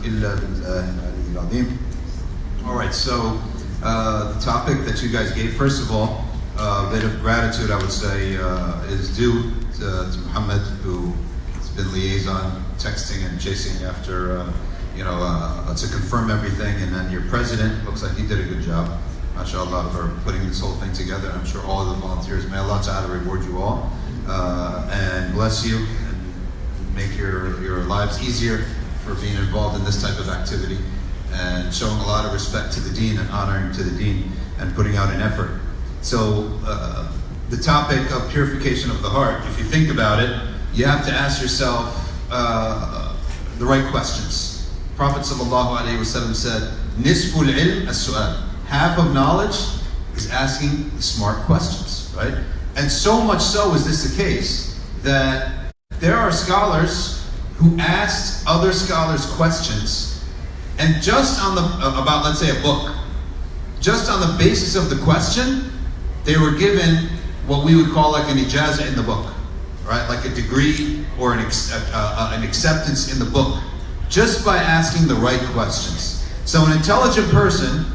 إلا بالله العلي العظيم. All right, so the topic that you guys gave, first of all, a bit of gratitude, I would say, is due to Muhammad, who has been liaison, texting and chasing after, to confirm everything. And then your president, looks like he did a good job, mashallah, for putting this whole thing together. I'm sure all of the volunteers, may Allah Ta'ala reward you all, and bless you, and make your lives easier for being involved in this type of activity, and showing a lot of respect to the deen and honoring to the deen and putting out an effort. So the topic of purification of the heart, if you think about it, you have to ask yourself the right questions. Prophet ﷺ said, Nisful ilm as-su'al. Half of knowledge is asking the smart questions, right? And so much so is this the case that there are scholars who asked other scholars questions, and just on about, let's say, a book, just on the basis of the question, they were given what we would call like an ijazah in the book, right? Like a degree or an acceptance in the book, just by asking the right questions. So an intelligent person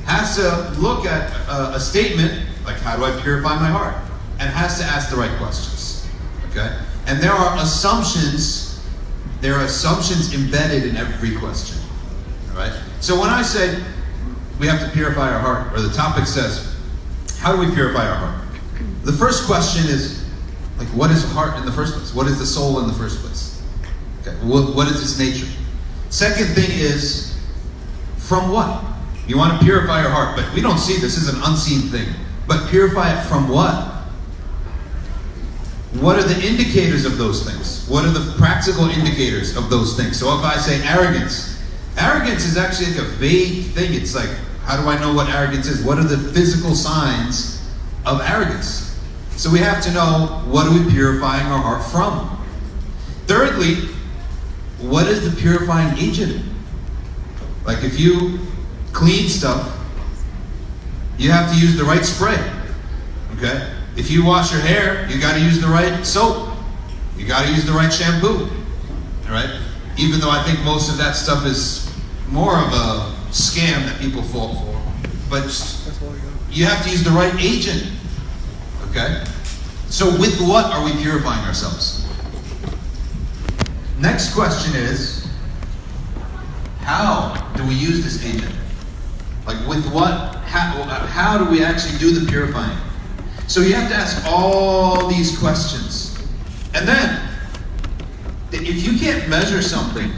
has to look at a statement, like how do I purify my heart? And has to ask the right questions, okay? And there are assumptions embedded in every question, all right? So when I say we have to purify our heart, or the topic says, how do we purify our heart? The first question is, like, what is heart in the first place? What is the soul in the first place? Okay, what is its nature? Second thing is, from what? You want to purify your heart, but we don't see this. This is an unseen thing. But purify it from what? What are the indicators of those things? What are the practical indicators of those things? So if I say arrogance, arrogance is actually like a vague thing. It's like, how do I know what arrogance is? What are the physical signs of arrogance? So we have to know, what are we purifying our heart from? Thirdly, what is the purifying agent? Like if you clean stuff, you have to use the right spray, okay? If you wash your hair, you got to use the right soap. You got to use the right shampoo, all right? Even though I think most of that stuff is more of a scam that people fall for. But you have to use the right agent, okay? So with what are we purifying ourselves? Next question is, how do we use this agent? Like with what? How do we actually do the purifying? So you have to ask all these questions. And then, if you can't measure something,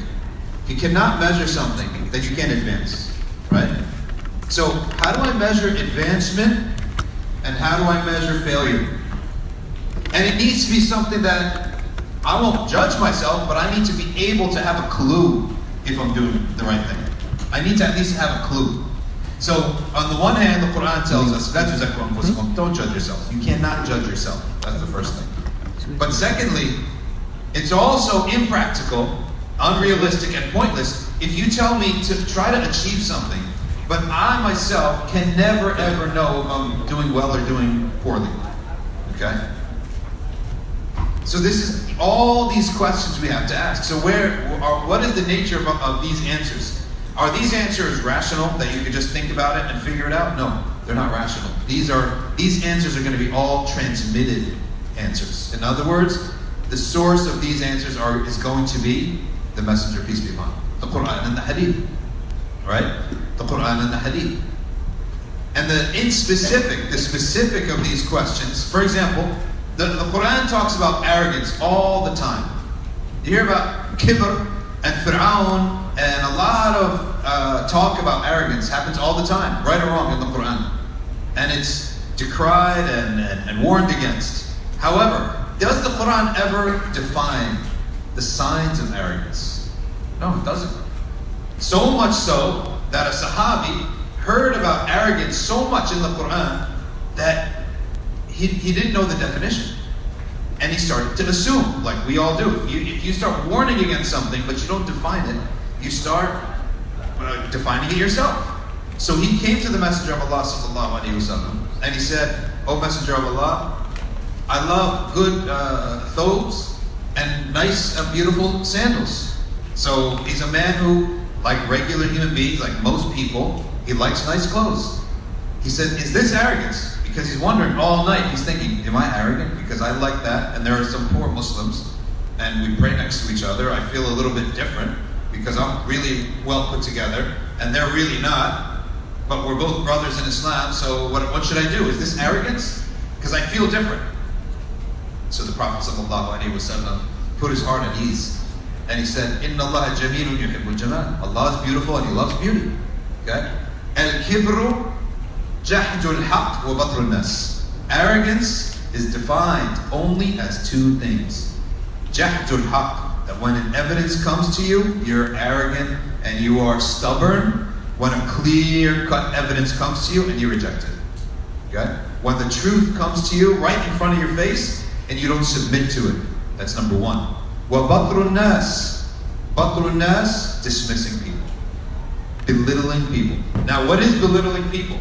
if you cannot measure something, then you can't advance, right? So how do I measure advancement, and how do I measure failure? And it needs to be something that I won't judge myself, but I need to be able to have a clue if I'm doing the right thing. I need to at least have a clue. So on the one hand, the Quran tells us, don't judge yourself. You cannot judge yourself. That's the first thing. But secondly, it's also impractical, unrealistic, and pointless if you tell me to try to achieve something, but I myself can never ever know if I'm doing well or doing poorly. Okay? So this is all these questions we have to ask. So what is the nature of these answers? Are these answers rational, that you could just think about it and figure it out? No, they're not rational. These answers are going to be all transmitted answers. In other words, the source of these answers is going to be the Messenger, peace be upon him, the Quran and the Hadith, right? The Quran and the Hadith. And the specific of these questions, for example, the Quran talks about arrogance all the time. You hear about Kibr and Fir'aun, and a lot of talk about arrogance happens all the time, right or wrong, in the Quran. And it's decried and warned against. However, does the Quran ever define the signs of arrogance? No, it doesn't. So much so that a Sahabi heard about arrogance so much in the Quran that he didn't know the definition. And he started to assume, like we all do. If you start warning against something, but you don't define it, you start defining it yourself. So he came to the Messenger of Allah sallallahu alaihi wasallam, and he said, "O Messenger of Allah, I love good thobes and nice, beautiful sandals." So he's a man who like regular human beings, like most people, he likes nice clothes. He said, is this arrogance? Because he's wondering all night, he's thinking, am I arrogant because I like that? And there are some poor Muslims, and we pray next to each other. I feel a little bit different because I'm really well put together, and they're really not. But we're both brothers in Islam, so what should I do? Is this arrogance? Because I feel different. So the Prophet ﷺ put his heart at ease. And he said, Inna Allah jamilun yuhibbul jamal. Allah is beautiful and He loves beauty. Okay? Al-kibru jahdul haqq wa batrul nas. Arrogance is defined only as two things. Jahdul haqq, that when an evidence comes to you, you're arrogant and you are stubborn. When a clear-cut evidence comes to you and you reject it. Okay? When the truth comes to you right in front of your face and you don't submit to it. That's number one. Wa batrun nas. Batrun nas, dismissing people. Belittling people. Now, what is belittling people?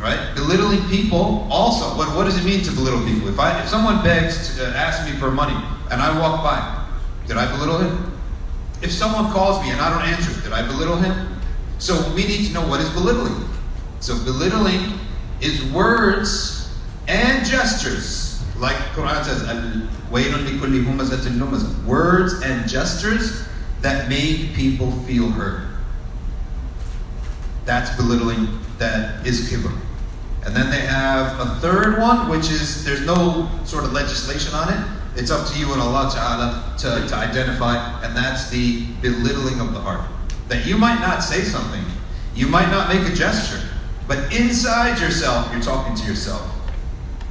Right? Belittling people also, what does it mean to belittle people? If someone begs to ask me for money and I walk by, did I belittle him? If someone calls me and I don't answer, did I belittle him? So we need to know what is belittling. So belittling is words and gestures. Like Quran says, words and gestures that make people feel hurt. That's belittling, that is kibr. And then they have a third one, which is, there's no sort of legislation on it. It's up to you and Allah Ta'ala to identify, and that's the belittling of the heart. That you might not say something, you might not make a gesture, but inside yourself, you're talking to yourself.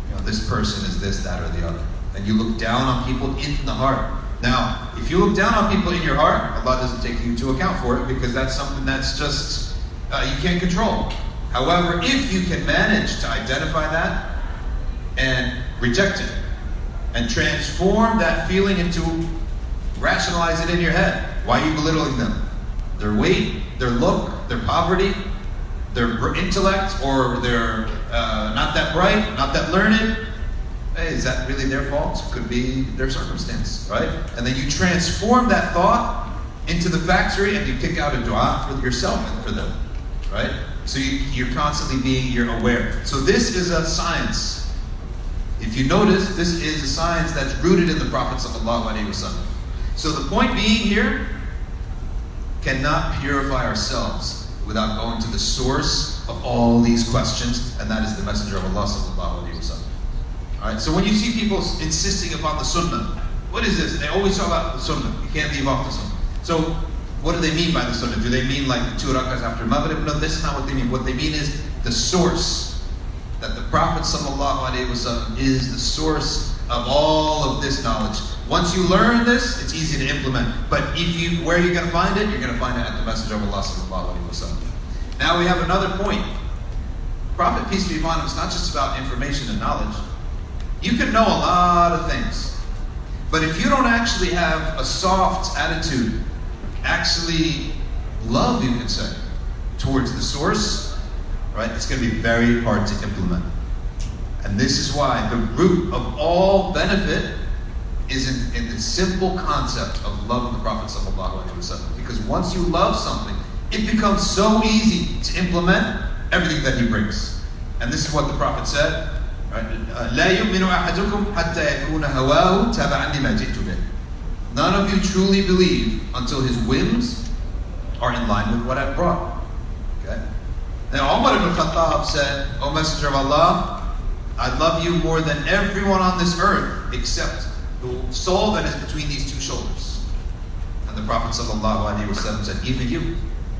You know, this person is this, that, or the other. And you look down on people in the heart. Now, if you look down on people in your heart, Allah doesn't take you into account for it, because that's something that's just, you can't control. However, if you can manage to identify that and reject it, and transform that feeling into, rationalize it in your head. Why are you belittling them? Their weight, their look, their poverty, their intellect, or they're not that bright, not that learned. Hey, is that really their fault? Could be their circumstance, right? And then you transform that thought into the factory and you kick out a dua for yourself and for them, right? So you're constantly you're aware. So this is a science. If you notice, this is a science that's rooted in the Prophet ﷺ. So the point being here, cannot purify ourselves without going to the source of all these questions, and that is the Messenger of Allah ﷺ. Alright, so when you see people insisting upon the Sunnah, what is this? They always talk about the Sunnah. You can't leave off the Sunnah. So what do they mean by the Sunnah? Do they mean like the 2 rakahs after Maghrib? No, this is not what they mean. What they mean is the source. That the Prophet ﷺ is the source of all of this knowledge. Once you learn this, it's easy to implement. But where are you going to find it? You're going to find it at the Messenger of Allah ﷺ. Now we have another point. Prophet, peace be upon him, it's not just about information and knowledge. You can know a lot of things. But if you don't actually have a soft attitude, actually love, you can say, towards the source, right? It's going to be very hard to implement. And this is why the root of all benefit is in the simple concept of love of the Prophet ﷺ. Because once you love something, it becomes so easy to implement everything that he brings. And this is what the Prophet said, right? لا يؤمن أحدكم حتى يكون هواه تبعا لما جئت به. None of you truly believe until his whims are in line with what I brought. Okay? Now Umar ibn Khattab said, O Messenger of Allah, I love you more than everyone on this earth except the soul that is between these two shoulders. And the Prophet ﷺ said, even you,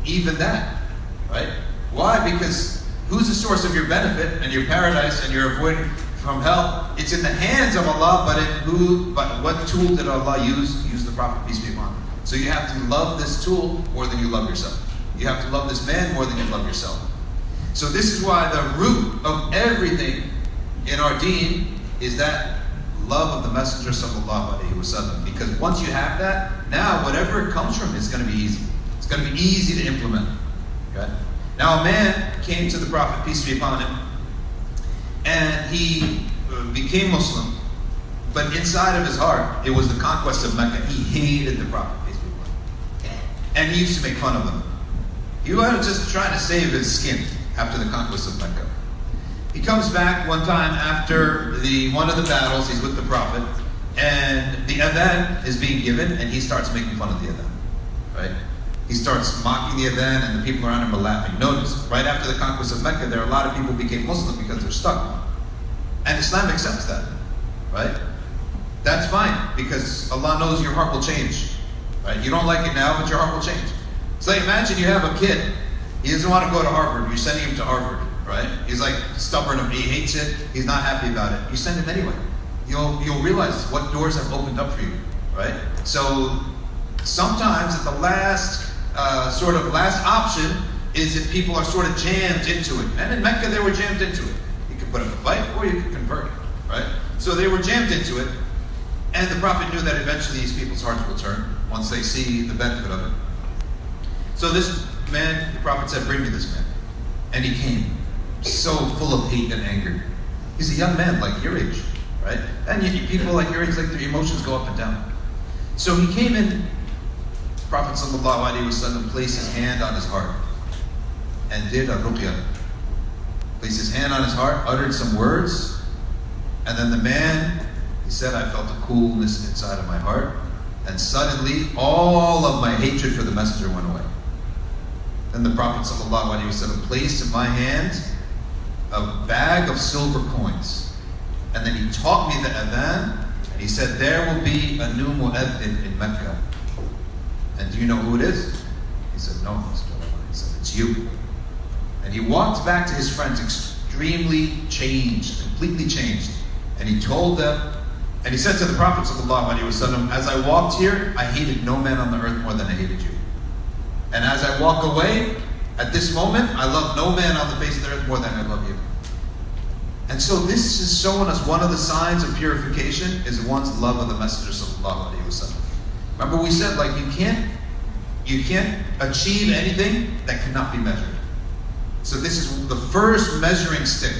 even that, right? Why? Because who's the source of your benefit and your paradise and your avoiding from hell? It's in the hands of Allah, but what tool did Allah use? He used the Prophet, peace be upon him. So you have to love this tool more than you love yourself. You have to love this man more than you love yourself. So this is why the root of everything in our deen is that love of the Messenger ﷺ. Because once you have that, now whatever it comes from, it's going to be easy. It's going to be easy to implement. Okay? Now a man came to the Prophet, peace be upon him, and he became Muslim. But inside of his heart, it was the conquest of Mecca. He hated the Prophet, peace be upon him. And he used to make fun of them. He was just trying to save his skin after the conquest of Mecca. He comes back one time after one of the battles, he's with the Prophet, and the adhan is being given, and he starts making fun of the adhan, right? He starts mocking the adhan, and the people around him are laughing. Notice, right after the conquest of Mecca, there are a lot of people who became Muslim because they're stuck. And Islam accepts that, right? That's fine, because Allah knows your heart will change, right? You don't like it now, but your heart will change. So imagine you have a kid, he doesn't want to go to Harvard, you're sending him to Harvard, right? He's like stubborn, he hates it, he's not happy about it. You send him anyway. You'll realize what doors have opened up for you, right? So sometimes at the last last option is if people are sort of jammed into it. And in Mecca they were jammed into it. You could put up a fight or you could convert, right? So they were jammed into it, and the Prophet knew that eventually these people's hearts will turn once they see the benefit of it. So this man, the Prophet said, bring me this man. And he came, so full of hate and anger. He's a young man like your age, right? And people like your age, like their emotions go up and down. So he came in, Prophet ﷺ placed his hand on his heart and did a ruqya. Placed his hand on his heart, uttered some words, and then the man, he said, I felt a coolness inside of my heart, and suddenly all of my hatred for the messenger went away. Then the Prophet ﷺ placed in my hand a bag of silver coins. And then he taught me the adhan, and he said, there will be a new mu'adhin in Mecca. And do you know who it is? He said, no. He said, it's you. And he walked back to his friends extremely changed, completely changed. And he told them, and he said to the Prophet ﷺ, as I walked here, I hated no man on the earth more than I hated you. And as I walk away, at this moment, I love no man on the face of the earth more than I love you. And so this is showing us one of the signs of purification is one's love of the Messenger ﷺ. Remember we said, like, you can't achieve anything that cannot be measured. So this is the first measuring stick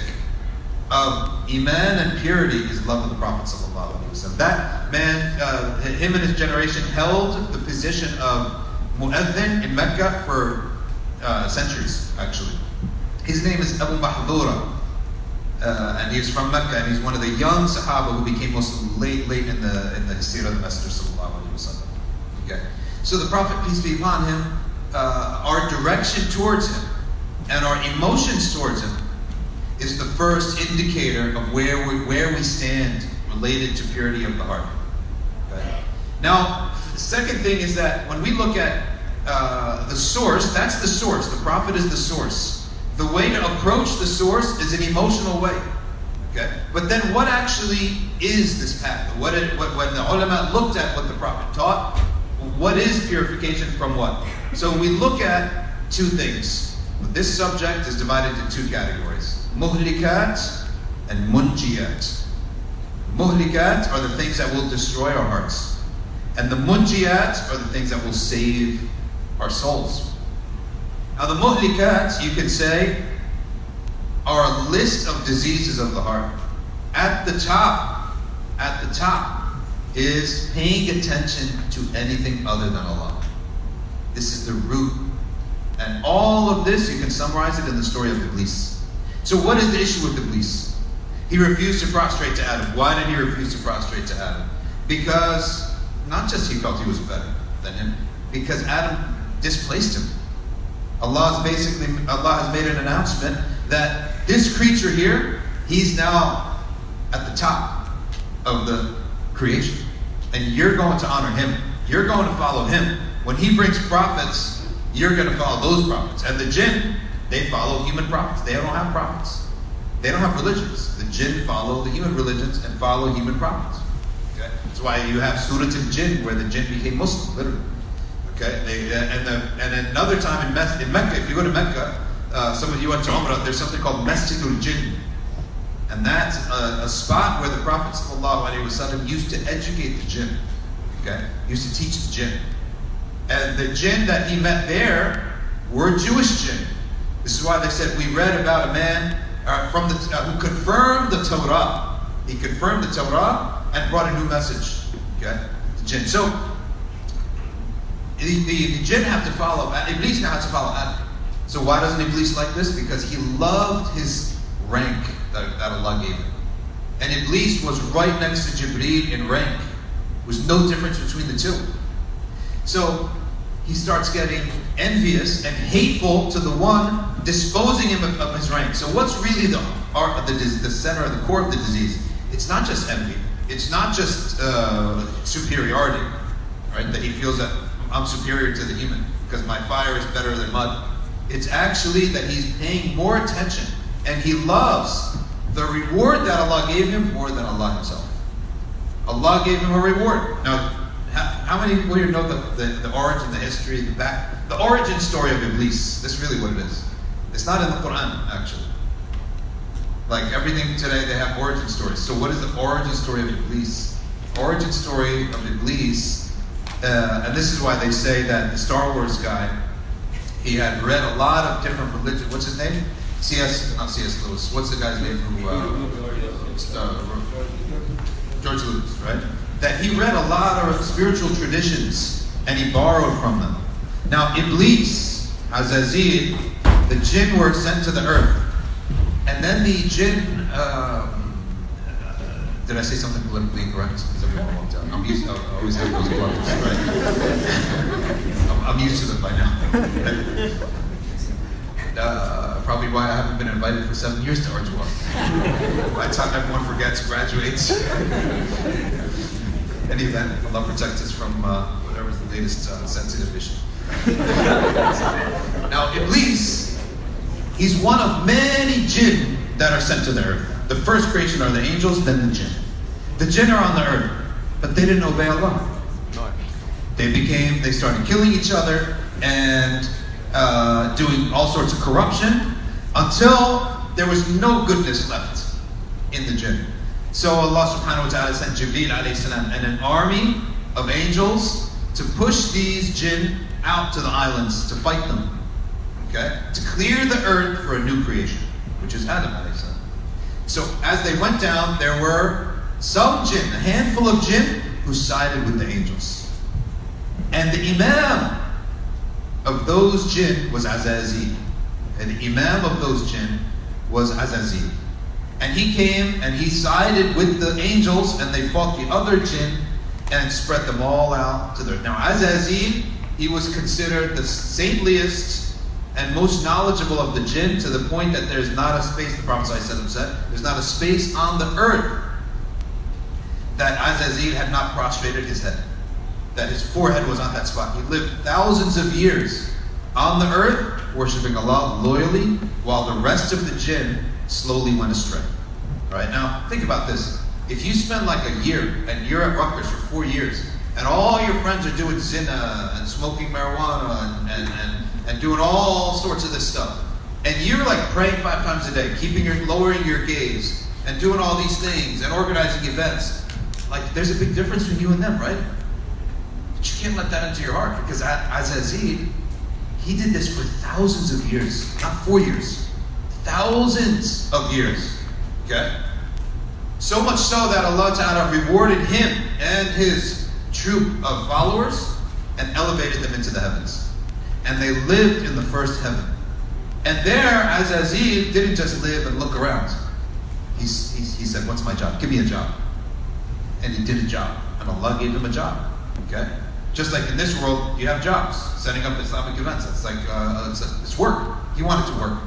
of Iman and purity is love of the Prophet ﷺ. That man, him and his generation held the position of Mu'adhin in Mecca for centuries, actually. His name is Abu Mahdura, and he's from Mecca, and he's one of the young Sahaba who became Muslim late in the history of the Messenger ﷺ. Okay, so the Prophet, peace be upon him, our direction towards him and our emotions towards him is the first indicator of where we stand related to purity of the heart. Okay? Now, the second thing is that when we look at the source, that's the source. The Prophet is the source. The way to approach the source is an emotional way. Okay? But then what actually is this path? When the ulama looked at what the Prophet taught, what is purification from what? So we look at two things. This subject is divided into two categories. Muhlikat and munjiyat. Muhlikat are the things that will destroy our hearts. And the munjiyat are the things that will save our souls. Now the muhlikat, you could say, are a list of diseases of the heart. At the top is paying attention to anything other than Allah. This is the root. And all of this, you can summarize it in the story of Iblis. So what is the issue with Iblis? He refused to prostrate to Adam. Why did he refuse to prostrate to Adam? Because, not just he felt he was better than him, because Adam displaced him. Allah has made an announcement that this creature here, he's now at the top of the creation. And you're going to honor him. You're going to follow him. When he brings prophets, you're going to follow those prophets. And the jinn, they follow human prophets. They don't have prophets. They don't have religions. The jinn follow the human religions and follow human prophets. Okay? That's why you have Surah al-Jinn, where the jinn became Muslim, literally. Okay? And another time in Mecca, if you go to Mecca, some of you went to Umrah, there's something called Masjidul Jinn. And that's a spot where the Prophet ﷺ used to educate the jinn. Okay? Used to teach the jinn. And the jinn that he met there were Jewish jinn. This is why they said, we read about a man who confirmed the Torah. He confirmed the Torah and brought a new message. Okay? The jinn. So, the jinn have to follow, Iblis now has to follow Adam. So why doesn't Iblis like this? Because he loved his rank that Allah gave him. And Iblis was right next to Jibreel in rank. There was no difference between the two. So he starts getting envious and hateful to the one disposing him of his rank. So what's really the center of the core of the disease? It's not just envy. It's not just superiority, right? That he feels that I'm superior to the human because my fire is better than mud. It's actually that he's paying more attention and he loves the reward that Allah gave him more than Allah himself. Allah gave him a reward. Now, how many people here know the origin, the history, the origin story of Iblis? That's really what it is. It's not in the Quran, actually. Like everything today, they have origin stories. So what is the origin story of Iblis? Origin story of Iblis, and this is why they say that the Star Wars guy, he had read a lot of different religions. What's his name? Not C.S. Lewis. What's the guy's name who, George Lucas, right? That he read a lot of spiritual traditions and he borrowed from them. Now Iblis, Azazil, the jinn were sent to the earth. And then the jinn, did I say something politically incorrect? Because everyone walked out. I'm used to, I always have those problems, right? I'm used to them by now. Probably why I haven't been invited for 7 years to R2R. By the time everyone forgets, graduates. Any event, Allah protect us from whatever's the latest sensitive issue. Now, Iblis, he's one of many jinn that are sent to the earth. The first creation are the angels, then the jinn. The jinn are on the earth, but they didn't obey Allah. They started killing each other and doing all sorts of corruption until there was no goodness left in the jinn. So Allah subhanahu wa ta'ala sent Jibreel alayhi salam and an army of angels to push these jinn out to the islands to fight them. Okay? To clear the earth for a new creation, which is Adam alayhi salam. So as they went down, there were some jinn, a handful of jinn, who sided with the angels. And the imam of those jinn was Azazil. And the imam of those jinn was Azazil. And he came and he sided with the angels and they fought the other jinn and spread them all out to the earth. Now Azazil, he was considered the saintliest and most knowledgeable of the jinn, to the point that there's not a space, the Prophet ﷺ said, there's not a space on the earth that Azazil had not prostrated his head. That his forehead was on that spot. He lived thousands of years on the earth, worshipping Allah loyally, while the rest of the jinn slowly went astray. Right? Now, think about this. If you spend like a year, and you're at Rutgers for 4 years, and all your friends are doing zina, and smoking marijuana, and doing all sorts of this stuff, and you're like praying 5 times a day, lowering your gaze, and doing all these things, and organizing events, like there's a big difference between you and them, right? But you can't let that into your heart, because Azazil, he did this for thousands of years, not 4 years, thousands of years, okay? So much so that Allah Ta'ala rewarded him and his troop of followers and elevated them into the heavens. And they lived in the first heaven. And there, Azazil didn't just live and look around. He said, what's my job? Give me a job. And he did a job. And Allah gave him a job, okay? Just like in this world, you have jobs, setting up Islamic events. It's like, it's work. He wanted to work.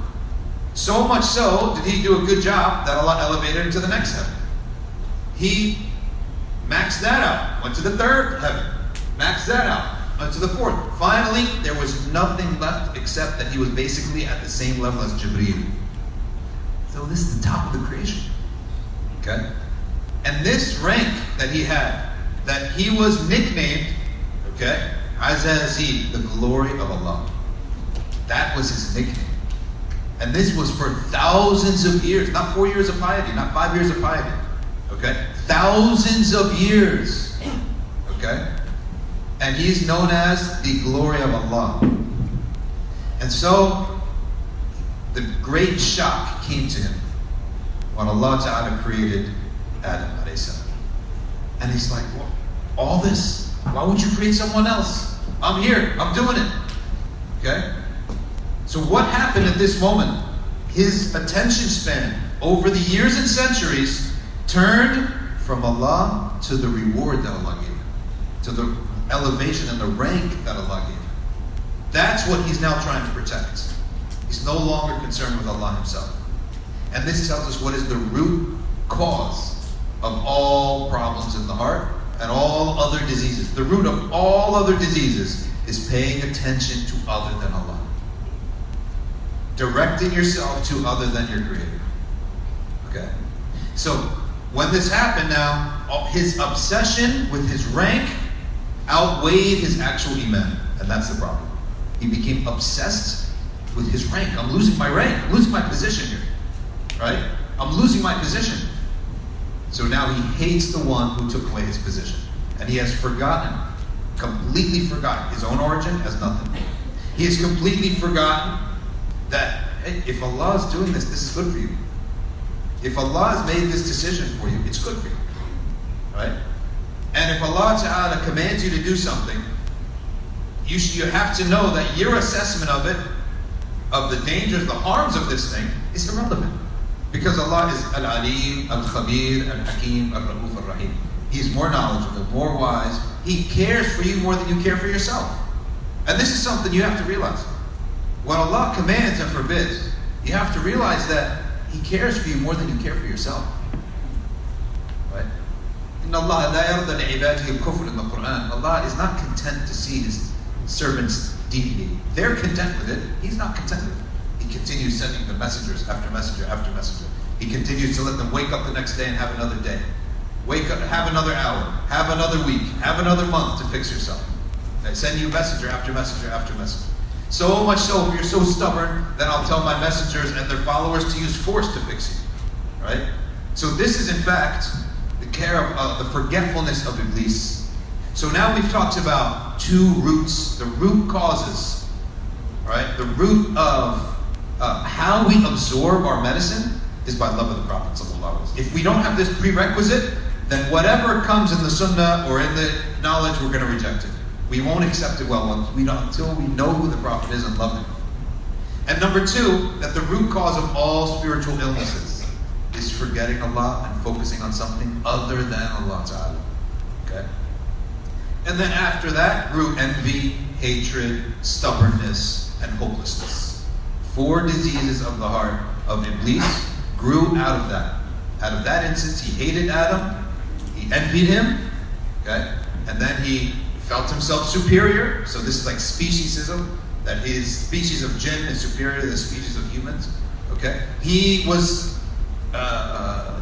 So much so did he do a good job that Allah elevated him to the next heaven. He maxed that out, went to the third heaven, maxed that out, went to the fourth. Finally, there was nothing left except that he was basically at the same level as Jibreel. So this is the top of the creation. Okay? And this rank that he had, that he was nicknamed, okay, Azazil, the glory of Allah. That was his nickname. And this was for thousands of years, not 4 years of piety, not 5 years of piety. Okay? Thousands of years. Okay? And he's known as the glory of Allah. And so, the great shock came to him when Allah Ta'ala created Adam alayhi salam. And he's like, well, all this? Why would you create someone else? I'm here. I'm doing it. Okay? So what happened at this moment? His attention span over the years and centuries turned from Allah to the reward that Allah gave him, to the elevation and the rank that Allah gave him. That's what he's now trying to protect. He's no longer concerned with Allah himself. And this tells us what is the root cause of all problems in the heart and all other diseases. The root of all other diseases is paying attention to other than Allah. Directing yourself to other than your Creator. Okay? So, when this happened now, his obsession with his rank outweighed his actual iman. And that's the problem. He became obsessed with his rank. I'm losing my rank. I'm losing my position here. Right? I'm losing my position. So now he hates the one who took away his position. And he has forgotten, completely forgotten, his own origin as nothing. He has completely forgotten that, hey, if Allah is doing this, this is good for you. If Allah has made this decision for you, it's good for you. Right? And if Allah Ta'ala commands you to do something, you have to know that your assessment of it, of the dangers, the harms of this thing, is irrelevant. Because Allah is Al-Alim, Al-Khabir, Al-Hakim, Al-Rauf, Al-Rahim. He's more knowledgeable, more wise. He cares for you more than you care for yourself. And this is something you have to realize. When Allah commands and forbids, you have to realize that He cares for you more than you care for yourself. Right? Inna Allah la yarda li'ibadihi al-kufr in the Quran. Allah is not content to see His servants deviate. They're content with it. He's not content with it. He continues sending them messengers after messenger after messenger. He continues to let them wake up the next day and have another day. Wake up, have another hour, have another week, have another month to fix yourself. I send you messenger after messenger after messenger. So much so, if you're so stubborn, then I'll tell my messengers and their followers to use force to fix you. Right? So this is in fact the care of the forgetfulness of Iblis. So now we've talked about two roots, the root causes, right? The root of how we absorb our medicine is by love of the Prophet ﷺ. If we don't have this prerequisite, then whatever comes in the Sunnah or in the knowledge, we're going to reject it. We won't accept it until we know who the Prophet is and love him. And number two, that the root cause of all spiritual illnesses is forgetting Allah and focusing on something other than Allah Ta'ala. Okay? And then after that grew envy, hatred, stubbornness, and hopelessness. 4 diseases of the heart of Iblis grew out of that. Out of that instance, he hated Adam, he envied him, okay? And then he felt himself superior. So this is like speciesism, that his species of jinn is superior to the species of humans, okay? He was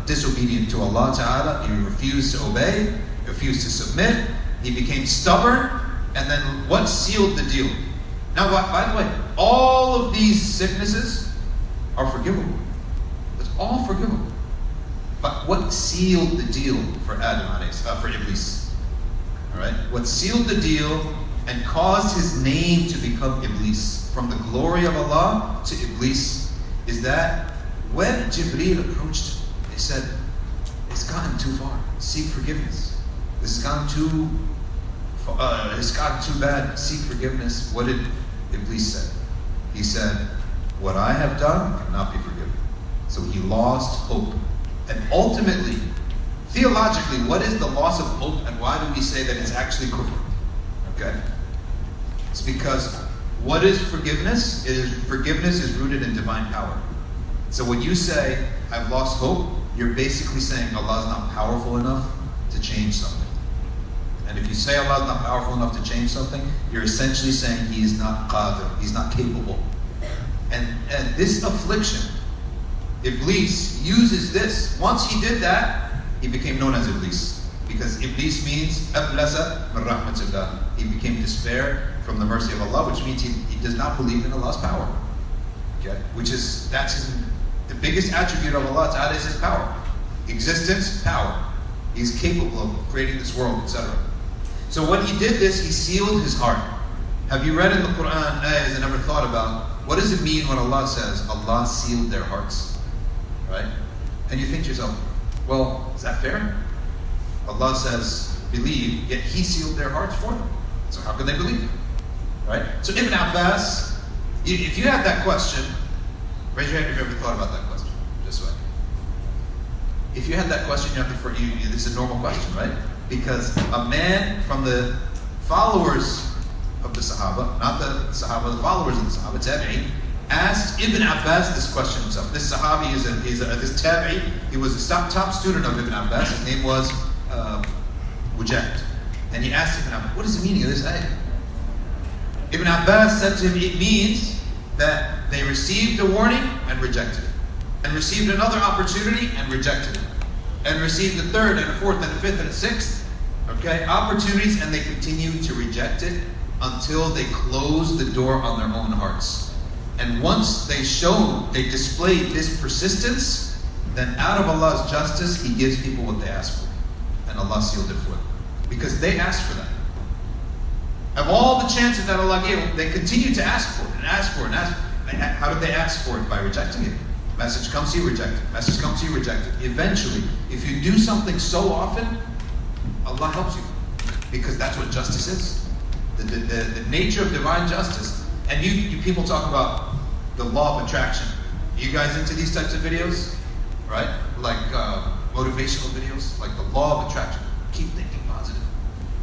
disobedient to Allah Ta'ala. He refused to obey, refused to submit. He became stubborn, and then what sealed the deal? Now, by the way, all of these sicknesses are forgivable. It's all forgivable. But what sealed the deal for for Iblis? All right, what sealed the deal and caused his name to become Iblis, from the glory of Allah to Iblis, is that when Jibreel approached him, they said, "It's gotten too far. Seek forgiveness. This has gone too. It's gotten too bad. Seek forgiveness." What did Iblis say? He said, "What I have done cannot be forgiven." So he lost hope. And ultimately, theologically, what is the loss of hope, and why do we say that it's actually kufr? Okay? It's because what is forgiveness? Forgiveness is rooted in divine power. So when you say, "I've lost hope," you're basically saying Allah's not powerful enough to change something. And if you say Allah is not powerful enough to change something, you're essentially saying He is not qadir, He's not capable. And this affliction, Iblis uses this. Once he did that, he became known as Iblis. Because Iblis means ablasa min rahmatillah. He became despair from the mercy of Allah, which means he does not believe in Allah's power. Okay? The biggest attribute of Allah Ta'ala is His power. Existence, power. He's capable of creating this world, etc. So when he did this, he sealed his heart. Have you read in the Quran ayahs and ever thought about what does it mean when Allah says Allah sealed their hearts? Right? And you think to yourself, well, is that fair? Allah says, believe, yet He sealed their hearts for them. So how can they believe? right? So Ibn Abbas, if you had that question, raise your hand if you ever thought about that question. This way. If you had that question, this is a normal question, right? Because a man from the followers of the Sahaba, not the Sahaba, the followers of the Sahaba, Tabi'i, asked Ibn Abbas this question himself. This Sahabi this Tabi'i, he was a top student of Ibn Abbas. His name was Mujaahid. And he asked Ibn Abbas, what is the meaning of this ayah? Ibn Abbas said to him, it means that they received a warning and rejected it. And received another opportunity and rejected it. And received a third and a fourth and a fifth and a sixth, opportunities, and they continued to reject it until they closed the door on their own hearts. And once they displayed this persistence, then out of Allah's justice, He gives people what they ask for. And Allah sealed it for them. Because they asked for that. Of all the chances that Allah gave them, they continued to ask for it and ask for it and ask for it. How did they ask for it? By rejecting it. Message comes to you, reject it. Message comes to you, reject it. Eventually, if you do something so often, Allah helps you. Because that's what justice is. The nature of divine justice. And you people talk about the law of attraction. Are you guys into these types of videos? Right? Like motivational videos, like the law of attraction. Keep thinking positive.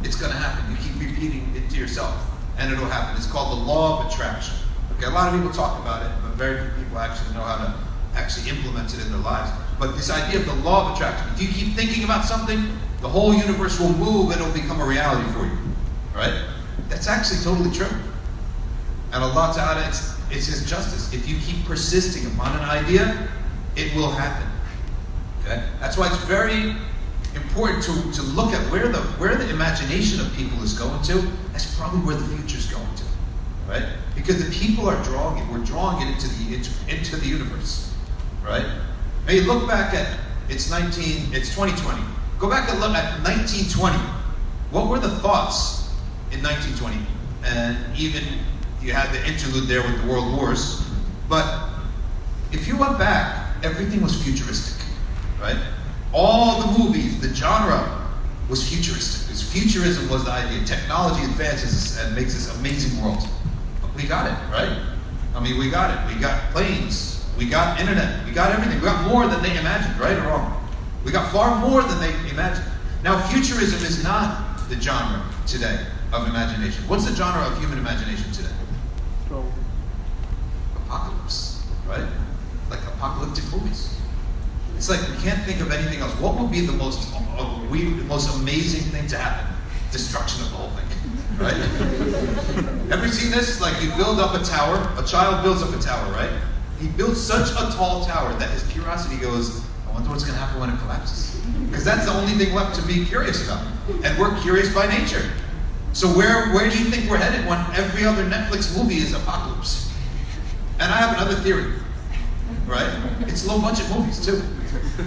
It's going to happen. You keep repeating it to yourself, and it'll happen. It's called the law of attraction. Okay, a lot of people talk about it, but very few people actually know how to actually implement it in their lives. But this idea of the law of attraction, if you keep thinking about something, the whole universe will move and it'll become a reality for you. Right? That's actually totally true. And Allah Ta'ala, it's His justice. If you keep persisting upon an idea, it will happen. Okay? That's why it's very important to look at where the imagination of people is going to. That's probably where the future is going to. Right? Because the people are drawing it. We're drawing it into the universe. Right? Now you look back at it's 2020. Go back and look at 1920. What were the thoughts in 1920? And even you had the interlude there with the world wars. But if you went back, everything was futuristic, right? All the movies, the genre was futuristic. Futurism was the idea. Technology advances and makes this amazing world. But we got it, right? I mean, we got it. We got planes. We got internet. We got everything. We got more than they imagined, right or wrong? We got far more than they imagined. Now, futurism is not the genre today of imagination. What's the genre of human imagination today? Apocalypse, right? Like apocalyptic movies. It's like we can't think of anything else. What would be the most amazing thing to happen? Destruction of the whole thing, right? Ever seen this? Like you build up a tower, a child builds up a tower, right? He builds such a tall tower that his curiosity goes, I wonder what's going to happen when it collapses. Because that's the only thing left to be curious about. And we're curious by nature. So where do you think we're headed when every other Netflix movie is apocalypse? And I have another theory, right? It's low budget movies too.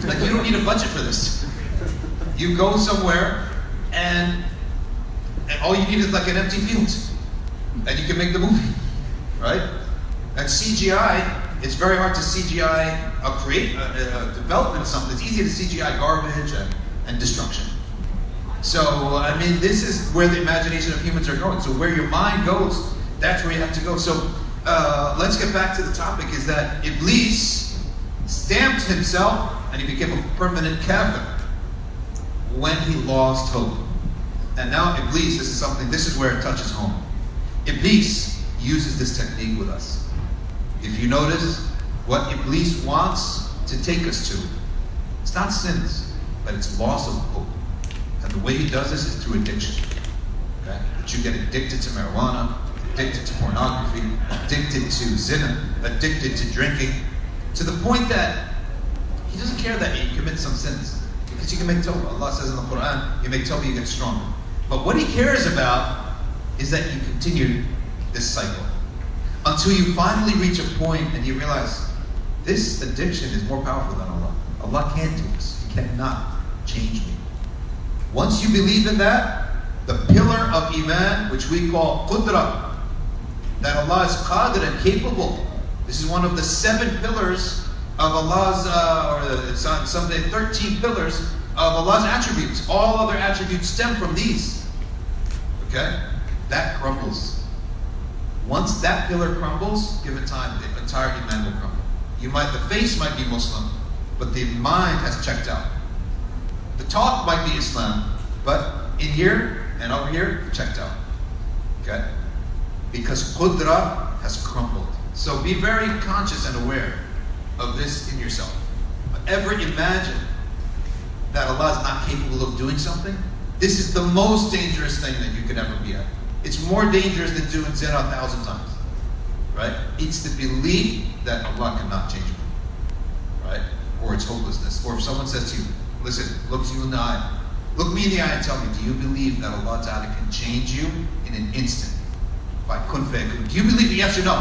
Like you don't need a budget for this. You go somewhere and all you need is like an empty field. And you can make the movie, right? And CGI, it's very hard to CGI create a development of something. It's easy to CGI garbage and destruction. So, I mean, this is where the imagination of humans are going. So where your mind goes, that's where you have to go. So let's get back to the topic, is that Iblis stamped himself and he became a permanent kafir when he lost hope. And now Iblis, this is where it touches home. Iblis uses this technique with us. If you notice, what Iblis wants to take us to, it's not sins, but it's loss of hope. And the way he does this is through addiction. Okay? That you get addicted to marijuana, addicted to pornography, addicted to zina, addicted to drinking, to the point that he doesn't care that you commit some sins. Because you can make tawbah. Allah says in the Quran, you make tawbah, you get stronger. But what he cares about is that you continue this cycle. Until you finally reach a point and you realize, this addiction is more powerful than Allah. Allah can't do this. He cannot change me. Once you believe in that, the pillar of Iman, which we call Qudra, that Allah is Qadir and capable. This is one of the 7 pillars of Allah's, or someday 13 pillars of Allah's attributes. All other attributes stem from these. Okay? That crumbles. Once that pillar crumbles, give it time, the entire iman will crumble. The face might be Muslim, but the mind has checked out. The talk might be Islam, but in here and over here, checked out. Okay? Because Qudra has crumbled. So be very conscious and aware of this in yourself. Ever imagine that Allah is not capable of doing something? This is the most dangerous thing that you could ever be at. It's more dangerous than doing zina 1,000 times. Right? It's the belief that Allah cannot change me. Right? Or it's hopelessness. Or if someone says to you, listen, look you in the eye. Look me in the eye and tell me, do you believe that Allah Ta'ala can change you in an instant? By kun fayakun. Do you believe it, yes or no?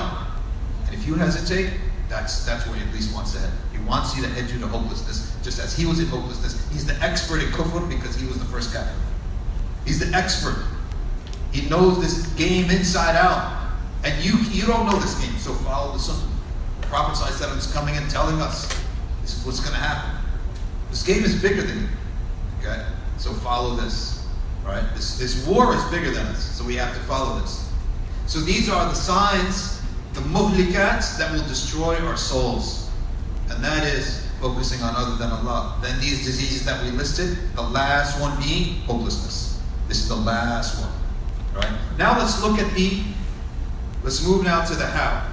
And if you hesitate, that's where he at least wants to head. He wants you to head you to hopelessness, just as he was in hopelessness. He's the expert in kufr because he was the first kafir. He's the expert. He knows this game inside out. And you don't know this game, so follow the sunnah. The Prophet ﷺ is coming and telling us, this is what's going to happen. This game is bigger than you. Okay? So follow this. Right? This war is bigger than us, so we have to follow this. So these are the signs, the muhlikats that will destroy our souls. And that is focusing on other than Allah. Then these diseases that we listed, the last one being hopelessness. This is the last one. Right? Now let's move now to the how.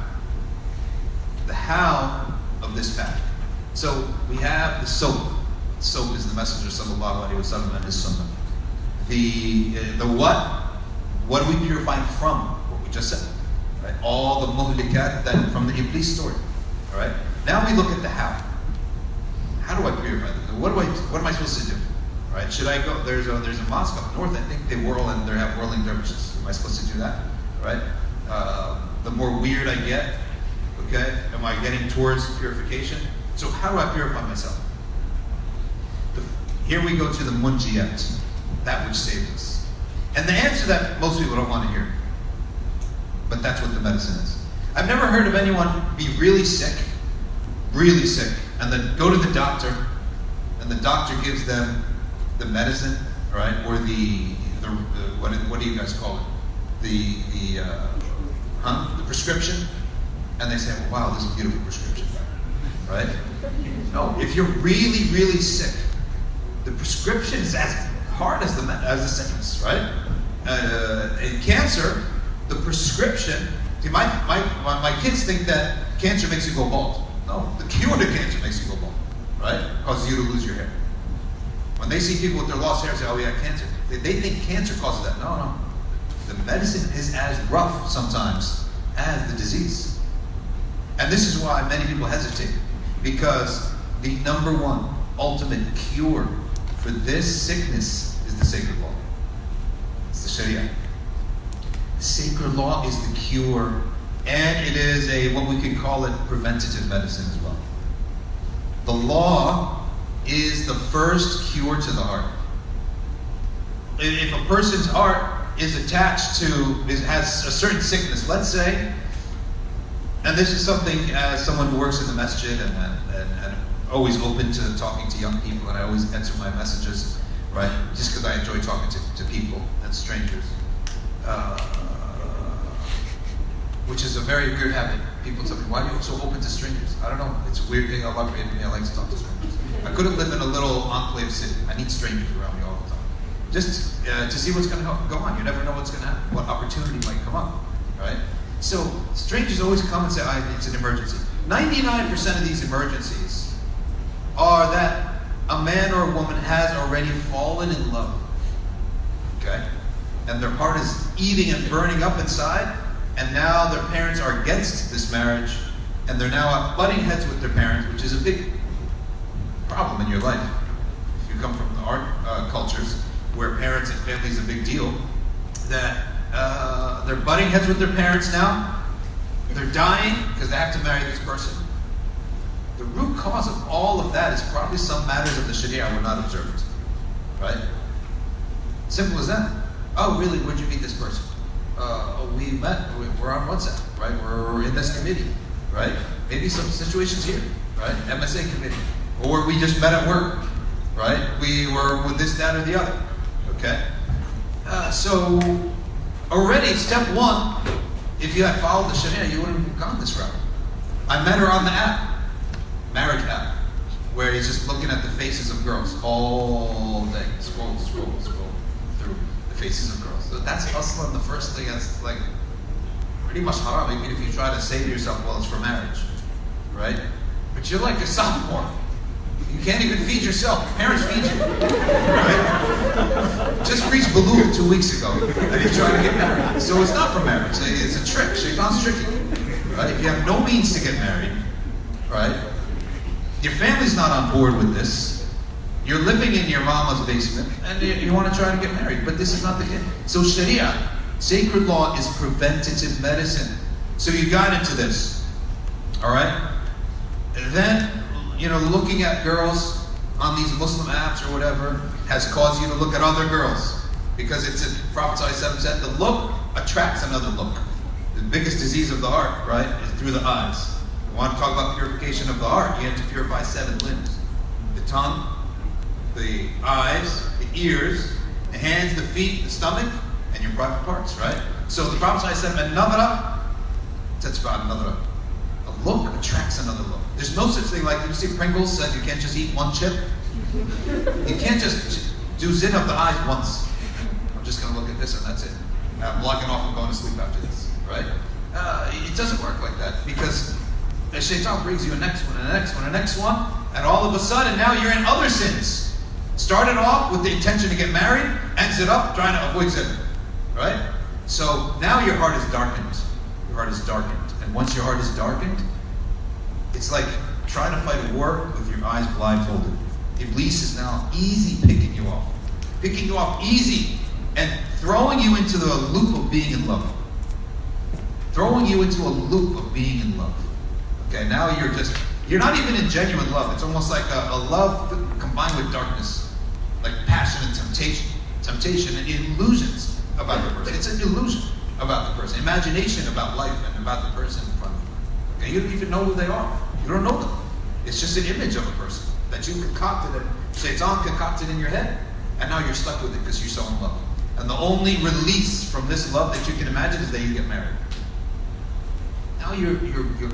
The how of this path. So we have the soap. Soap is the Messenger sallallahu alaihi wasallam and his sunnah. The what are we purifying from? What we just said. Right? All the muhlikat that from the Iblis story. All right? Now we look at the how. How do I purify them? What am I supposed to do? All right? Should I go? There's a mosque up north. I think they whirl and they have whirling dervishes. Am I supposed to do that? All right? The more weird I get, okay, am I getting towards purification? So how do I purify myself? Here we go to the munjiyat, that which saves us. And the answer that most people don't want to hear, but that's what the medicine is. I've never heard of anyone be really sick, and then go to the doctor, and the doctor gives them the medicine, right, or the what do you guys call it? The prescription, and they say, well, wow, this is a beautiful prescription, right? No, if you're really, really sick, the prescription is as hard as the sickness, right? In cancer, the prescription. See, my kids think that cancer makes you go bald. No, the cure to cancer makes you go bald, right? It causes you to lose your hair. When they see people with their lost hair, say, "Oh, yeah, cancer." They think cancer causes that. No. The medicine is as rough sometimes as the disease, and this is why many people hesitate, because the number one ultimate cure for this sickness is the sacred law. It's the Sharia. The sacred law is the cure, and it is what we could call it preventative medicine as well. The law is the first cure to the heart. If a person's heart is attached to, has a certain sickness, let's say, and this is something as someone who works in the masjid and always open to talking to young people, and I always answer my messages, right? Just because I enjoy talking to people and strangers, which is a very weird habit. People tell me, why are you so open to strangers? I don't know. It's a weird thing. Allah created me. I like to talk to strangers. I couldn't live in a little enclave city. I need strangers around me all the time. Just to see what's going to go on. You never know what's going to happen. What opportunity might come up, right? So strangers always come and say, it's an emergency. 99% of these emergencies are that a man or a woman has already fallen in love, okay? And their heart is eating and burning up inside, and now their parents are against this marriage, and they're now butting heads with their parents, which is a big problem in your life. If you come from the art cultures where parents and family is a big deal, that they're butting heads with their parents now, they're dying because they have to marry this person. The root cause of all of that is probably some matters of the Sharia were not observed, right? Simple as that. Oh, really? Where'd you meet this person? We met. We're on WhatsApp, right? We're in this committee, right? Maybe some situations here, right? MSA committee, or we just met at work, right? We were with this, that, or the other, okay? So already step one If you had followed the Sharia, you wouldn't have gone this route. I met her on the app, marriage app, where he's just looking at the faces of girls all day. Scroll through the faces of girls. So that's hustling. The first thing that's like pretty much haram, even if you try to say to yourself, well, it's for marriage, right? But you're like a sophomore. You can't even feed yourself. Your parents feed you, right? Just reached Baloo 2 weeks ago, and you're trying to get married. So it's not for marriage. It's a trick. Shaitan's tricking, right? If you have no means to get married, right? Your family's not on board with this. You're living in your mama's basement, and you want to try to get married, but this is not the case. So Sharia, sacred law, is preventative medicine. So you got into this, all right? And then, looking at girls on these Muslim apps or whatever has caused you to look at other girls. Because Prophet ﷺ said, the look attracts another look. The biggest disease of the heart, right, is through the eyes. You want to talk about purification of the heart, you have to purify 7 limbs. The tongue, the eyes, the ears, the hands, the feet, the stomach, and your private parts, right? So the Prophet ﷺ said, "An-nadra tatba'u an-nadra." A look attracts another look. There's no such thing like, you see Pringles said you can't just eat one chip. You can't just do zina of the eyes once. I'm just going to look at this and that's it. I'm blocking off and going to sleep after this, right? It doesn't work like that, because the shaitan brings you a next one and a next one and a next one, and all of a sudden now you're in other sins. Started off with the intention to get married, ends it up trying to avoid sin, right? So now your heart is darkened. Your heart is darkened. And once your heart is darkened, it's like trying to fight a war with your eyes blindfolded. Iblis is now easy picking you off easy, and throwing you into the loop of being in love. Throwing you into a loop of being in love. Okay, now you're not even in genuine love. It's almost like a love combined with darkness, like passion and temptation and illusions about the person. It's an illusion about the person, imagination about life and about the person in front of you. Okay, you don't even know who they are. You don't know them. It's just an image of a person that you concocted, and Shaitan concocted in your head, and now you're stuck with it because you're so in love. And the only release from this love that you can imagine is that you get married. Now you're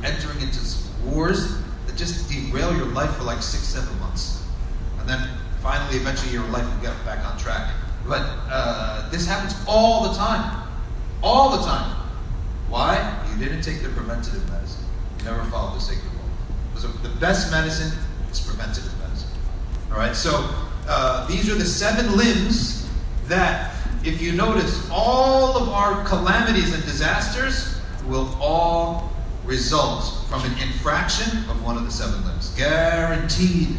entering into wars that just derail your life for like 6-7 months, and then finally, eventually, your life will get back on track. But this happens all the time. All the time. Why? You didn't take the preventative medicine. You never followed the sacred law. Because the best medicine is preventative medicine. All right. So these are the 7 limbs that, if you notice, all of our calamities and disasters will all result from an infraction of one of the 7 limbs. Guaranteed.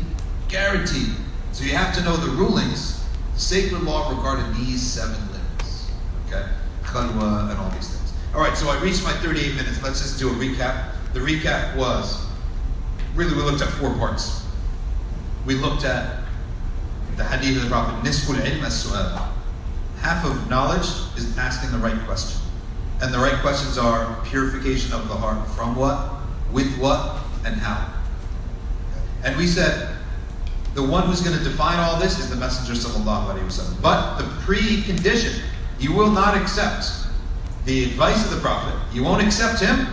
Guaranteed. So you have to know the rulings, the sacred law regarding these 7 limbs. Okay? Khalwa and all these things. Alright, so I reached my 38 minutes. Let's just do a recap. The recap was, really we looked at 4 parts. We looked at the hadith of the Prophet, Nisful ilm as-su'al. Half of knowledge is asking the right question. And the right questions are purification of the heart from what, with what, and how. And we said, the one who's going to define all this is the Messenger sallallahu alaihi wasallam. But the precondition, you will not accept the advice of the Prophet. You won't accept him,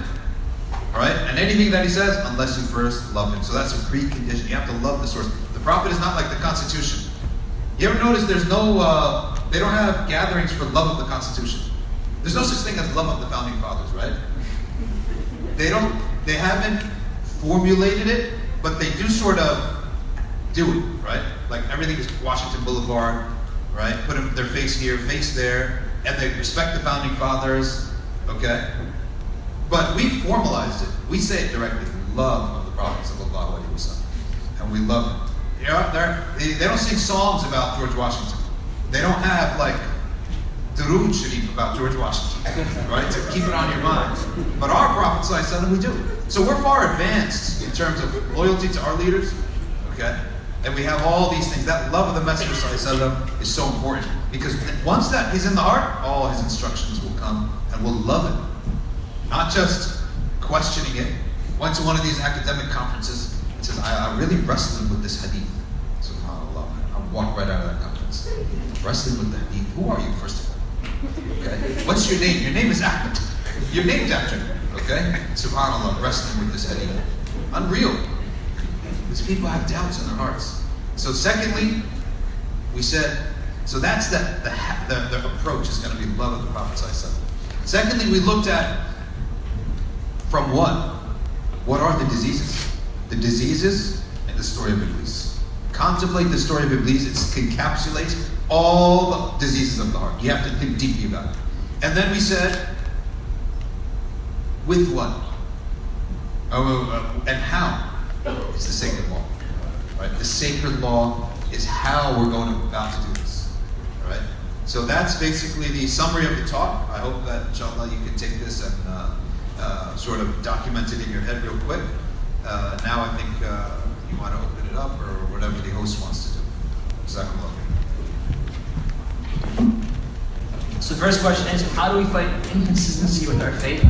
all right, and anything that he says unless you first love him. So that's a precondition. You have to love the source. The Prophet is not like the Constitution. You ever notice there's no, they don't have gatherings for love of the Constitution. There's no such thing as love of the Founding Fathers, right? They haven't formulated it, but they do sort of do it, right? Like everything is Washington Boulevard, right? Put their face here, face there, and they respect the Founding Fathers, okay? But we formalized it. We say it directly, love of the Prophet sallallahu alaihi wasallam, and we love him. You know, they don't sing songs about George Washington. They don't have like Durood Sharif about George Washington, right? To keep it on your mind. But our Prophet sallallahu alaihi wasallam, we do. So we're far advanced in terms of loyalty to our leaders, okay? And we have all these things. That love of the Messenger ﷺ is so important, because once that is in the heart, all his instructions will come and we'll love it. Not just questioning it. Went to one of these academic conferences and says, I really wrestled with this hadith. SubhanAllah. I walked right out of that conference. Wrestling with the hadith. Who are you, first of all? Okay. What's your name? Your name is Ahmed. You're named after it, okay? SubhanAllah, wrestling with this hadith. Unreal. These people have doubts in their hearts. So secondly, we said, so that's the approach is going to be love of the Prophet ﷺ. Secondly, we looked at from what? What are the diseases? The diseases and the story of Iblis. Contemplate the story of Iblis. It encapsulates all the diseases of the heart. You have to think deeply about it. And then we said, with what? And how? It's the sacred law. Right? The sacred law is how we're about to do this. Right? So that's basically the summary of the talk. I hope that, inshallah, you can take this and sort of document it in your head real quick. Now I think you want to open it up or whatever the host wants to do. Jazakallah. So the first question is, how do we fight inconsistency with our faith?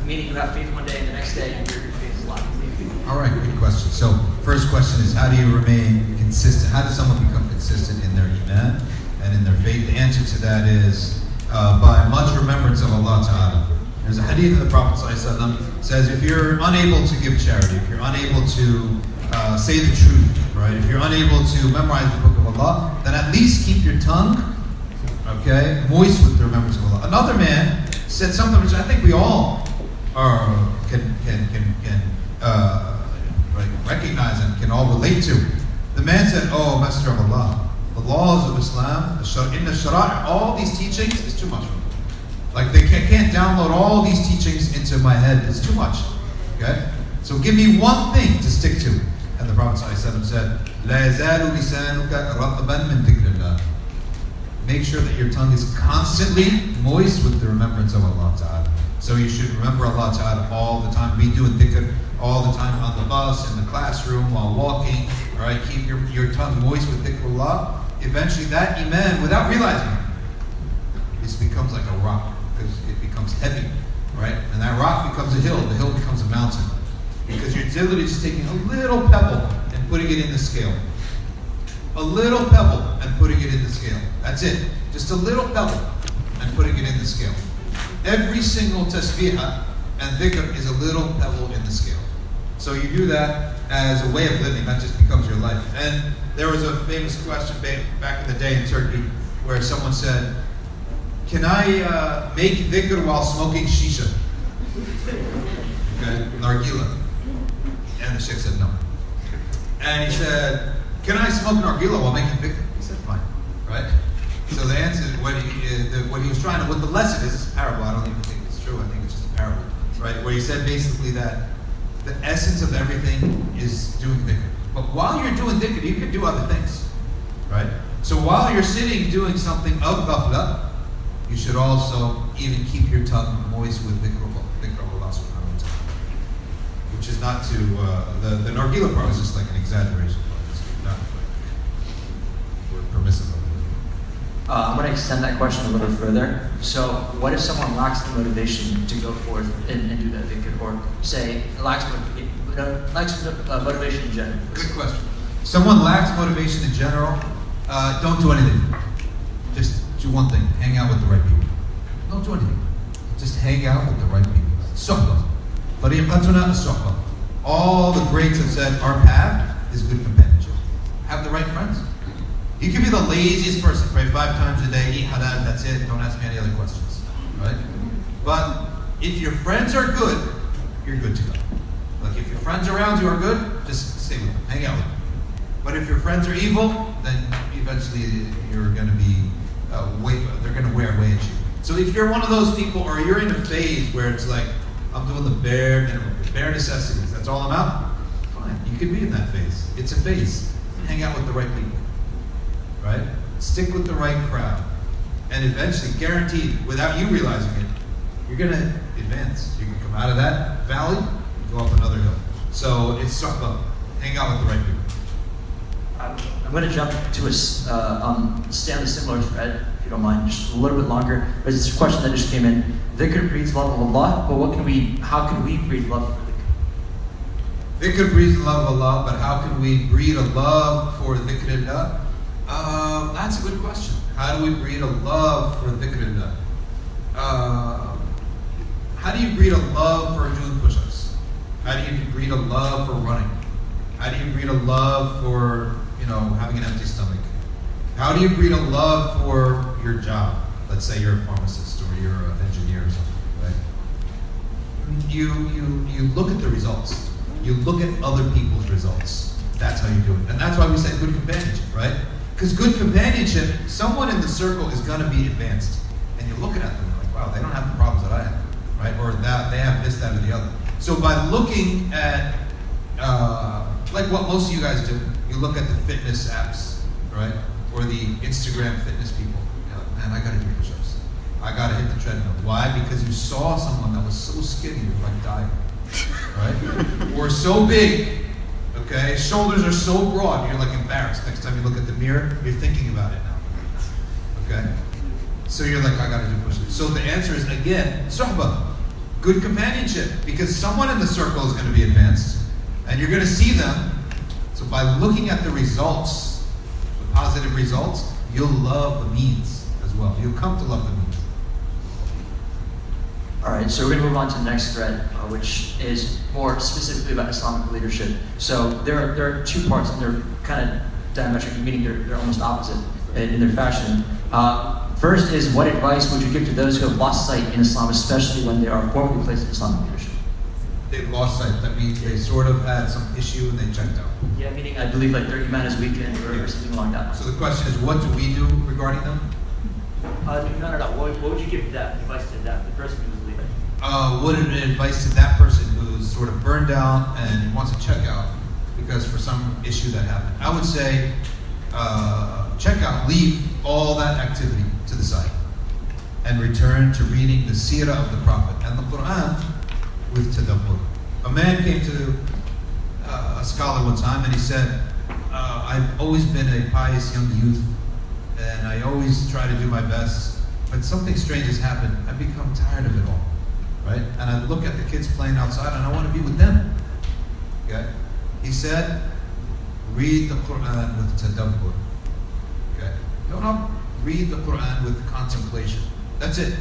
Meaning you have faith one day and the next day your faith is lacking. All right, good question. So first question is, how do you remain consistent? How does someone become consistent in their iman and in their faith? The answer to that is by much remembrance of Allah Ta'ala. There's a hadith of the Prophet ﷺ says, if you're unable to give charity, if you're unable to say the truth, right? If you're unable to memorize the book of Allah, then at least keep your tongue, okay, moist with the remembrance of Allah. Another man said something which I think we all can recognize and can all relate to. The man said, "Oh, Messenger of Allah, the laws of Islam, in the Sharia, all these teachings is too much for me. Like they can't download all these teachings into my head. It's too much. Okay, so give me one thing to stick to." And the Prophet ﷺ said, "La yazalu lisanuka ratban min dhikrillah." Make sure that your tongue is constantly moist with the remembrance of Allah Ta'ala. So you should remember Allah Ta'ala all the time. Be doing dhikr all the time on the bus, in the classroom, while walking. All right, keep your tongue moist with dhikrullah. Eventually that iman, without realizing it, becomes like a rock, because it becomes heavy, right? And that rock becomes a hill. The hill becomes a mountain. Because you're literally just taking a little pebble and putting it in the scale. A little pebble and putting it in the scale. That's it. Just a little pebble and putting it in the scale. Every single tasbihah and dhikr is a little pebble in the scale. So you do that as a way of living. That just becomes your life. And there was a famous question back in the day in Turkey where someone said, "Can I make dhikr while smoking shisha?" Okay, nargila. And the sheikh said no. And he said, "Can I smoke nargila while making dhikr?" He said, "Fine." Right? So the answer, what he was trying to, what the lesson is, it's a parable. I don't even think it's true. I think it's just a parable. Right? Where he said basically that the essence of everything is doing dhikr. But while you're doing dhikr, you can do other things. Right? So while you're sitting doing something of ghafla, you should also even keep your tongue moist with dhikr of Allah subhanahu wa ta'ala. Which is not to, the nargila part is just like an exaggeration. It's not we're permissive. I'm going to extend that question a little further. So, what if someone lacks the motivation to go forth and do that dhikr, or say lacks motivation in general? Good question. Someone lacks motivation in general, don't do anything. Just do one thing: hang out with the right people. Don't do anything. Just hang out with the right people. Suhbah. Tariqatuna as-suhbah. All the greats have said our path is good companionship. Have the right friends. You can be the laziest person, pray 5 times a day, eat halal, that's it, don't ask me any other questions. Right? But if your friends are good, you're good to go. Like if your friends around you are good, just stay with them, hang out with them. But if your friends are evil, then eventually you're going to be, they're going to wear away at you. So if you're one of those people, or you're in a phase where it's like, I'm doing the bare minimum, the bare necessities, that's all I'm out, fine, you could be in that phase. It's a phase. Hang out with the right people. Right? Stick with the right crowd. And eventually, guaranteed, without you realizing it, you're going to advance. You can come out of that valley and go up another hill. So it's suhbah. Hang out with the right people. I'm going to jump to stay on a similar thread, if you don't mind, just a little bit longer. There's this question that just came in. Dhikr breeds love of Allah, but how can we breed love for dhikr? Dhikr breeds the love of Allah, but how can we breed a love for dhikrillah? That's a good question. How do we breed a love for dhikrullah? do you breed a love for doing push-ups? How do you breed a love for running? How do you breed a love for, having an empty stomach? How do you breed a love for your job? Let's say you're a pharmacist or you're an engineer or something, right? You look at the results. You look at other people's results. That's how you do it. And that's why we say good companionship, right? Because good companionship, someone in the circle is going to be advanced. And you're looking at them like, wow, they don't have the problems that I have, right? Or that they have this, that, or the other. So by looking at, like what most of you guys do, you look at the fitness apps, right? Or the Instagram fitness people. You're like, man, I got to do push-ups. I got to hit the treadmill. Why? Because you saw someone that was so skinny, you're like dying, right? Or so big, okay? Shoulders are so broad, you're like embarrassed. Next time you look at the mirror, you're thinking about it now, okay? So you're like, I got to do push-ups. So the answer is, again, sohbah, good companionship, because someone in the circle is going to be advanced, and you're going to see them. So by looking at the results, the positive results, you'll love the means as well. You'll come to love the means. All right, so we're going to move on to the next thread, which is more specifically about Islamic leadership. So there are two parts, and they're kind of diametrically, meaning they're almost opposite in their fashion. First is, what advice would you give to those who have lost sight in Islam, especially when they are formally placed in Islamic leadership? They've lost sight. That means they sort of had some issue and they checked out. Yeah, meaning I believe like 30 minutes weekend or something like that. So the question is, what do we do regarding them? No. What would you give that advice to the person who's leaving? What advice to that person who's sort of burned out and wants to check out because for some issue that happened? I would say, check out, leave all that activity to the side and return to reading the seerah of the Prophet and the Quran with tadabbur. A man came to a scholar one time and he said, I've always been a pious young youth and I always try to do my best, but something strange has happened. I've become tired of it all, right? And I look at the kids playing outside and I want to be with them, okay? He said, read the Quran with tadabbur, okay? Don't read the Quran with contemplation. That's it.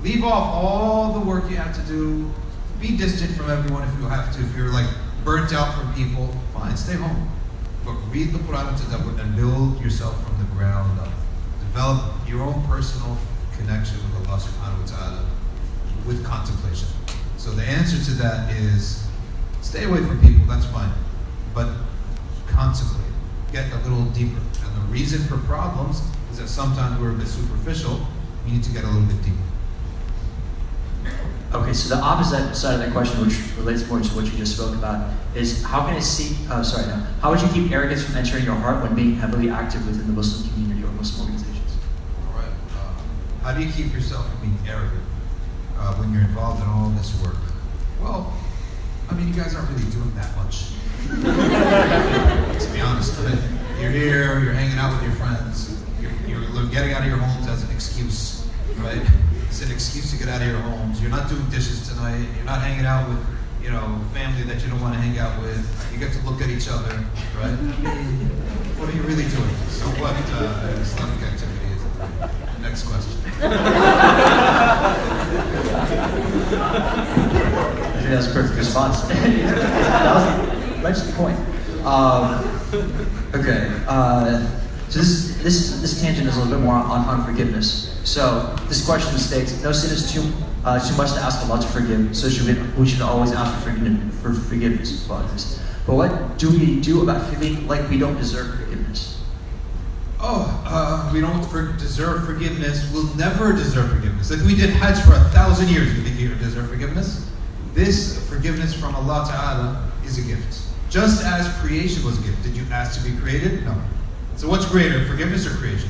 Leave off all the work you have to do. Be distant from everyone if you have to. If you're like burnt out from people, fine, stay home. But read the Quran with tadabbur and build yourself from the ground up. Develop your own personal connection with Allah subhanahu wa ta'ala with contemplation. So the answer to that is stay away from people, that's fine. But contemplate. Get a little deeper. And the reason for problems is that sometimes we're a bit superficial. We need to get a little bit deeper. Okay, so the opposite side of that question, which relates more to what you just spoke about, is how how would you keep arrogance from entering your heart when being heavily active within the Muslim community or Muslim organizations? All right. How do you keep yourself from being arrogant when you're involved in all this work? Well, I mean, you guys aren't really doing that much. Let's be honest, right? You're here, you're hanging out with your friends, you're getting out of your homes as an excuse, right? It's an excuse to get out of your homes. You're not doing dishes tonight. You're not hanging out with, family that you don't want to hang out with. You get to look at each other, right? What are you really doing? So what Islamic activity is it? Next question. I think that's a perfect response. That was right to the point. Okay. So this tangent is a little bit more on forgiveness. So this question states, no sin is too much to ask Allah to forgive, so we should always ask for forgiveness for others. But what do we do about feeling like we don't deserve forgiveness? We don't deserve forgiveness. We'll never deserve forgiveness. If we did Hajj for 1,000 years, you think you would deserve forgiveness? This forgiveness from Allah Ta'ala is a gift. Just as creation was a gift. Did you ask to be created? No. So what's greater, forgiveness or creation?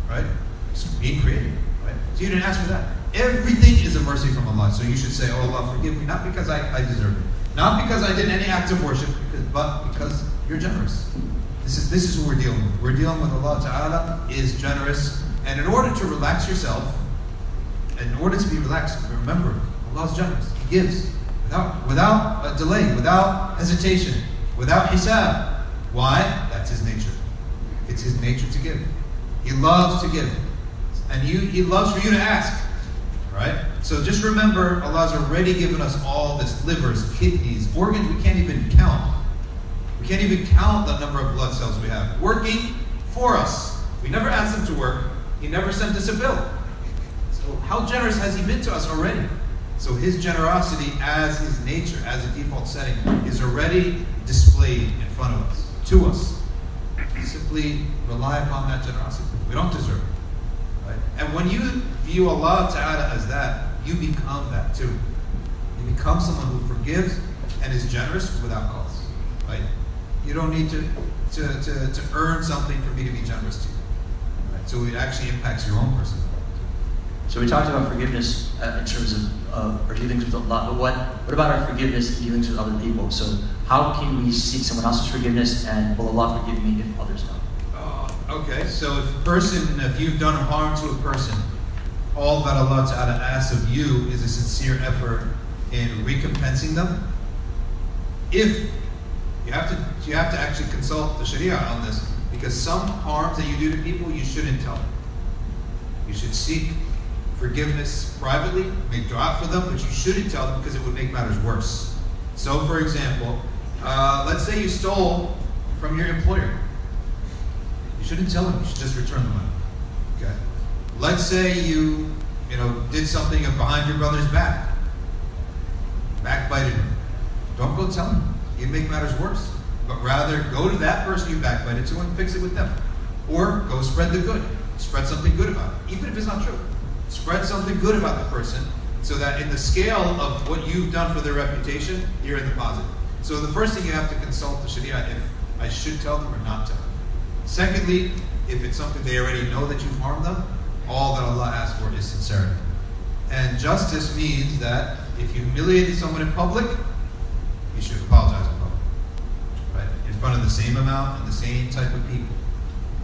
Right? It's being created, right? So you didn't ask for that. Everything is a mercy from Allah. So you should say, oh Allah, forgive me, not because I deserve it. Not because I did any act of worship, but because you're generous. This is who we're dealing with. We're dealing with Allah Ta'ala is generous. And in order to relax yourself, in order to be relaxed, remember, Allah is generous. He gives without delay, without hesitation, without hisab. Why? That's His nature. It's His nature to give. He loves to give. And He loves for you to ask. right? So just remember, Allah's already given us all this: livers, kidneys, organs we can't even count. We can't even count the number of blood cells we have working for us. We never asked Him to work. He never sent us a bill. So how generous has He been to us already? So His generosity, as His nature, as a default setting, is already displayed in front of us, to us. Simply rely upon that generosity. We don't deserve it. Right? And when you view Allah Ta'ala as that, you become that too. You become someone who forgives and is generous without cause. Right? You don't need to earn something for me to be generous to you. Right? So it actually impacts your own personality. So we talked about forgiveness in terms of our dealings with Allah, but what about our forgiveness in dealings with other people? So how can we seek someone else's forgiveness, and will Allah forgive me if others don't? Okay, so if you've done harm to a person, all that Allah Ta'ala asks of you is a sincere effort in recompensing them. If you have to actually consult the Sharia on this, because some harms that you do to people, you shouldn't tell them. You should seek forgiveness privately, make dua for them, but you shouldn't tell them because it would make matters worse. So, for example, let's say you stole from your employer. You shouldn't tell them. You should just return the money. Okay. Let's say you did something behind your brother's back, backbited him. Don't go tell him. You make matters worse. But rather go to that person you backbited to and fix it with them, or go spread the good. Spread something good about it, even if it's not true. Spread something good about the person, so that in the scale of what you've done for their reputation, you're in the positive. So the first thing you have to consult the Sharia if I should tell them or not tell them. Secondly, if it's something they already know that you've harmed them, all that Allah asks for is sincerity. And justice means that if you humiliated someone in public, you should apologize in public. Right? In front of the same amount and the same type of people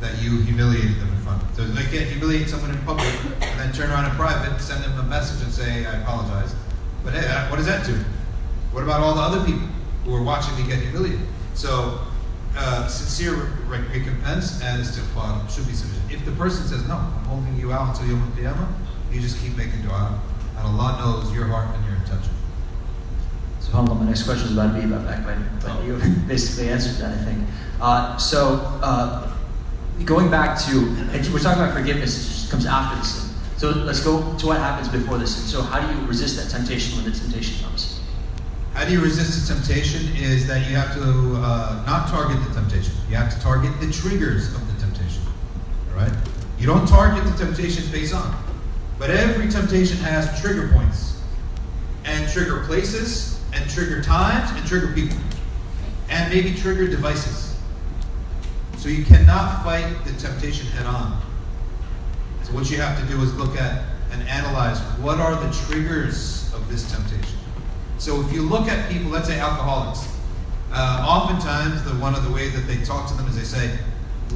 that you humiliated them in front of. So they can't humiliate someone in public and then turn around in private, send them a message and say, I apologize. But hey, what does that do? What about all the other people who are watching me get humiliated? So sincere recompense and istighfar should be sufficient. If the person says, no, I'm holding you out until Yawm al-Qiyamah, you just keep making dua. And Allah knows your heart and your intention. SubhanAllah, my next question is about me, about backbiting, but you basically answered that, I think. Going back to, and we're talking about forgiveness, it just comes after the sin. So let's go to what happens before the sin. So how do you resist that temptation when the temptation comes? How do you resist the temptation is that you have to not target the temptation. You have to target the triggers of the temptation. All right? You don't target the temptation face on. But every temptation has trigger points, and trigger places, and trigger times, and trigger people, and maybe trigger devices. So you cannot fight the temptation head on. So what you have to do is look at and analyze what are the triggers of this temptation. So if you look at people, let's say alcoholics, oftentimes one of the ways that they talk to them is they say,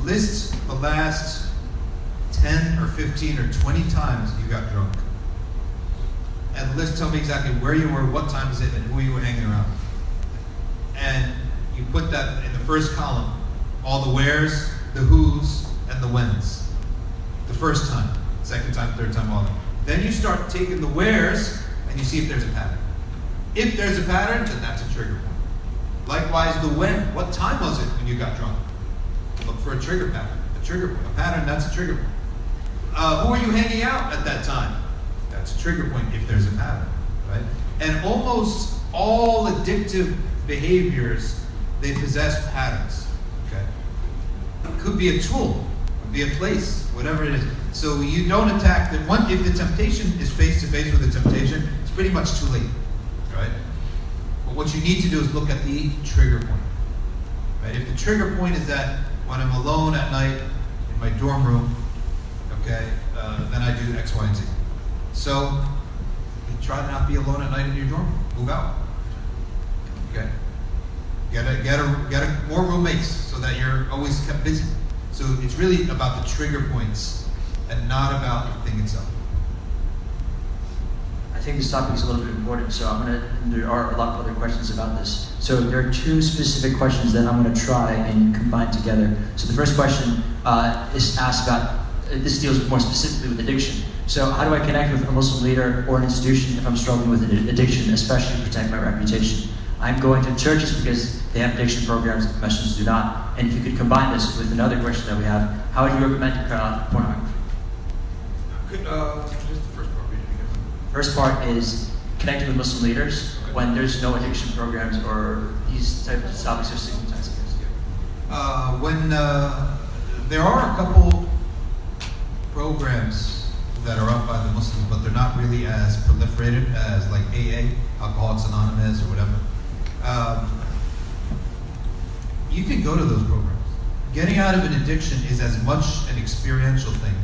list the last 10 or 15 or 20 times you got drunk. And tell me exactly where you were, what time is it, and who you were hanging around with. And you put that in the first column, all the wheres, the whos, and the whens. The first time, second time, third time, all that. Then you start taking the wheres, and you see if there's a pattern. If there's a pattern, then that's a trigger point. Likewise, the when. What time was it when you got drunk? Look for a trigger pattern. A trigger point. A pattern, that's a trigger point. Who are you hanging out at that time? That's a trigger point if there's a pattern, right? And almost all addictive behaviors, they possess patterns, okay? It could be a tool, it could be a place, whatever it is. So you don't attack if the temptation is face to face with the temptation, it's pretty much too late, right? But what you need to do is look at the trigger point, right? If the trigger point is that when I'm alone at night in my dorm room, okay, then I do X, Y, and Z. So you try to not be alone at night in your dorm. Move out. Okay. Get more roommates so that you're always kept busy. So it's really about the trigger points and not about the thing itself. I think this topic is a little bit important, so there are a lot of other questions about this. So there are two specific questions that I'm going to try and combine together. So the first question is asked about this deals more specifically with addiction. So how do I connect with a Muslim leader or an institution if I'm struggling with an addiction, especially to protect my reputation? I'm going to churches because they have addiction programs, Meshans do not. And if you could combine this with another question that we have, how would you recommend to cut out pornography? Just the first part. First part is connecting with Muslim leaders when there's no addiction programs or these types of topics are stigmatized against. When there are a couple programs that are run by the Muslims, but they're not really as proliferated as like AA, Alcoholics Anonymous, or whatever. You can go to those programs. Getting out of an addiction is as much an experiential thing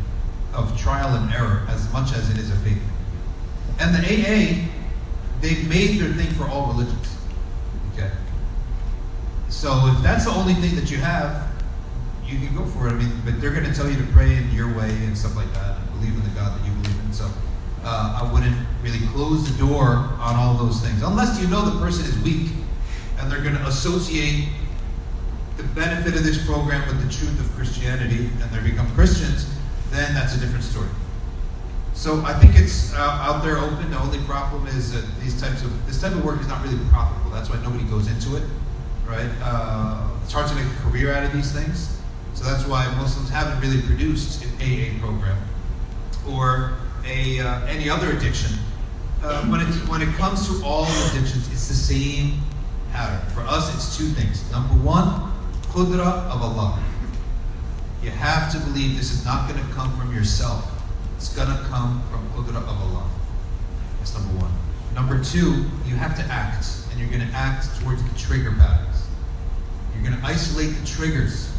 of trial and error as much as it is a faith thing. And the AA, they've made their thing for all religions. Okay. So if that's the only thing that you have, you can go for it. I mean, but they're going to tell you to pray in your way and stuff like that, and believe in the God that you believe in. So I wouldn't really close the door on all those things, unless you know the person is weak and they're going to associate the benefit of this program with the truth of Christianity and they become Christians. Then that's a different story. So I think it's out there open. The only problem is that this type of work is not really profitable. That's why nobody goes into it, right? It's hard to make a career out of these things. So that's why Muslims haven't really produced an AA program or any other addiction. When it comes to all addictions, it's the same pattern. For us, it's two things. Number one, qudra of Allah. You have to believe this is not going to come from yourself. It's going to come from qudra of Allah. That's number one. Number two, you have to act, and you're going to act towards the trigger patterns. You're going to isolate the triggers,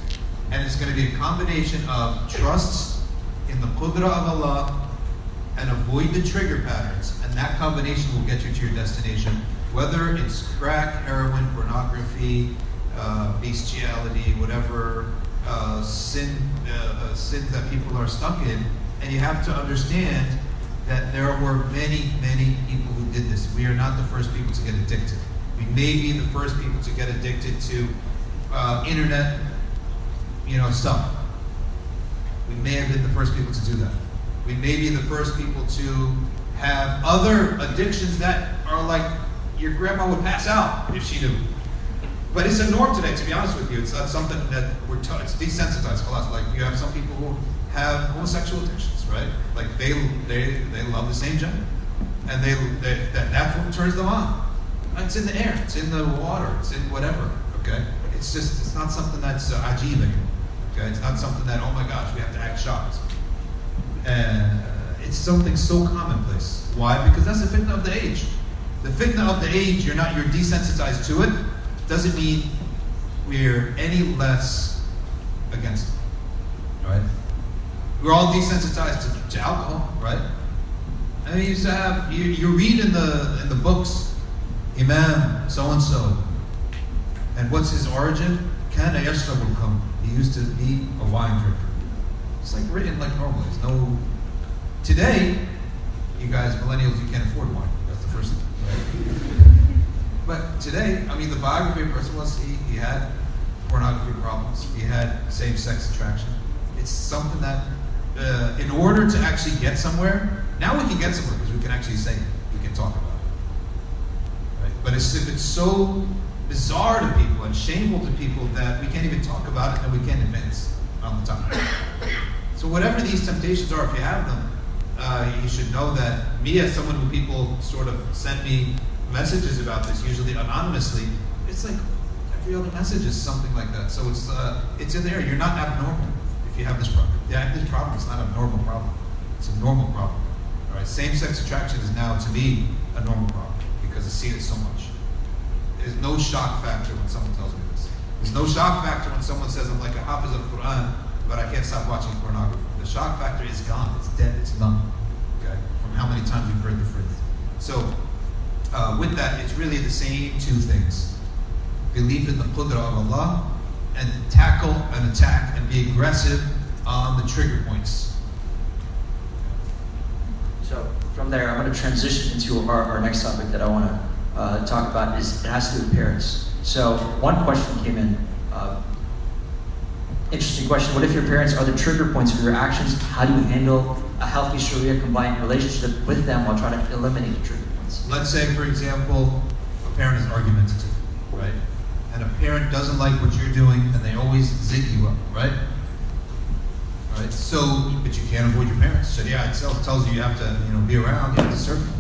and it's going to be a combination of trust in the qudra of Allah and avoid the trigger patterns, and that combination will get you to your destination, whether it's crack, heroin, pornography, bestiality, whatever sins that people are stuck in. And you have to understand that there were many, many people who did this. We are not the first people to get addicted. We may be the first people to get addicted to internet, stuff. We may have been the first people to do that. We may be the first people to have other addictions that are like your grandma would pass out if she knew. But it's a norm today, to be honest with you. It's not something that it's desensitized. Like you have some people who have homosexual addictions, right? Like they love the same gender, and that's what turns them on. It's in the air, it's in the water, it's in whatever. Okay, it's not something that's ajib anymore. Okay, it's not something that, oh my gosh, we have to act shocked. And it's something so commonplace. Why? Because that's the fitna of the age. The fitna of the age, you're desensitized to it. Doesn't mean we're any less against it, right? We're all desensitized to alcohol, right? I mean, you used to have you read in the books, Imam so and so, and what's his origin? Kana yashrabul khamr. He used to be a wine drinker. It's like written like normal. There's no. Today, you guys, millennials, you can't afford wine. That's the first thing, right? But today, I mean, the biography of a person was he had pornography problems. He had same-sex attraction. It's something that, in order to actually get somewhere, now we can get somewhere because we can actually say it. We can talk about it. Right? But if it's so bizarre to people and shameful to people that we can't even talk about it and we can't advance on the topic. So whatever these temptations are, if you have them, you should know that me as someone who people sort of send me messages about this, usually anonymously, it's like every other message is something like that. So it's in there. You're not abnormal if you have this problem. Yeah, this problem is not a normal problem. It's a normal problem. All right. Same-sex attraction is now, to me, a normal problem because I see it so much. There's no shock factor when someone tells me this. There's no shock factor when someone says I'm like a hafiz of Quran, but I can't stop watching pornography. The shock factor is gone. It's dead. It's numb. Okay, from how many times we've heard the phrase. So. With that, it's really the same two things. Belief in the qudra of Allah and tackle and attack and be aggressive on the trigger points. So from there, I'm going to transition into our next topic that I want to talk about. It has to do with parents. So one question came in. interesting question. What if your parents are the trigger points for your actions? How do you handle a healthy Sharia-compliant relationship with them while trying to eliminate the trigger points? Let's say, for example, a parent is argumentative, right? And a parent doesn't like what you're doing, and they always zig you up, right? Right. So, but you can't avoid your parents. Sharia itself tells you have to, be around. You have to serve them.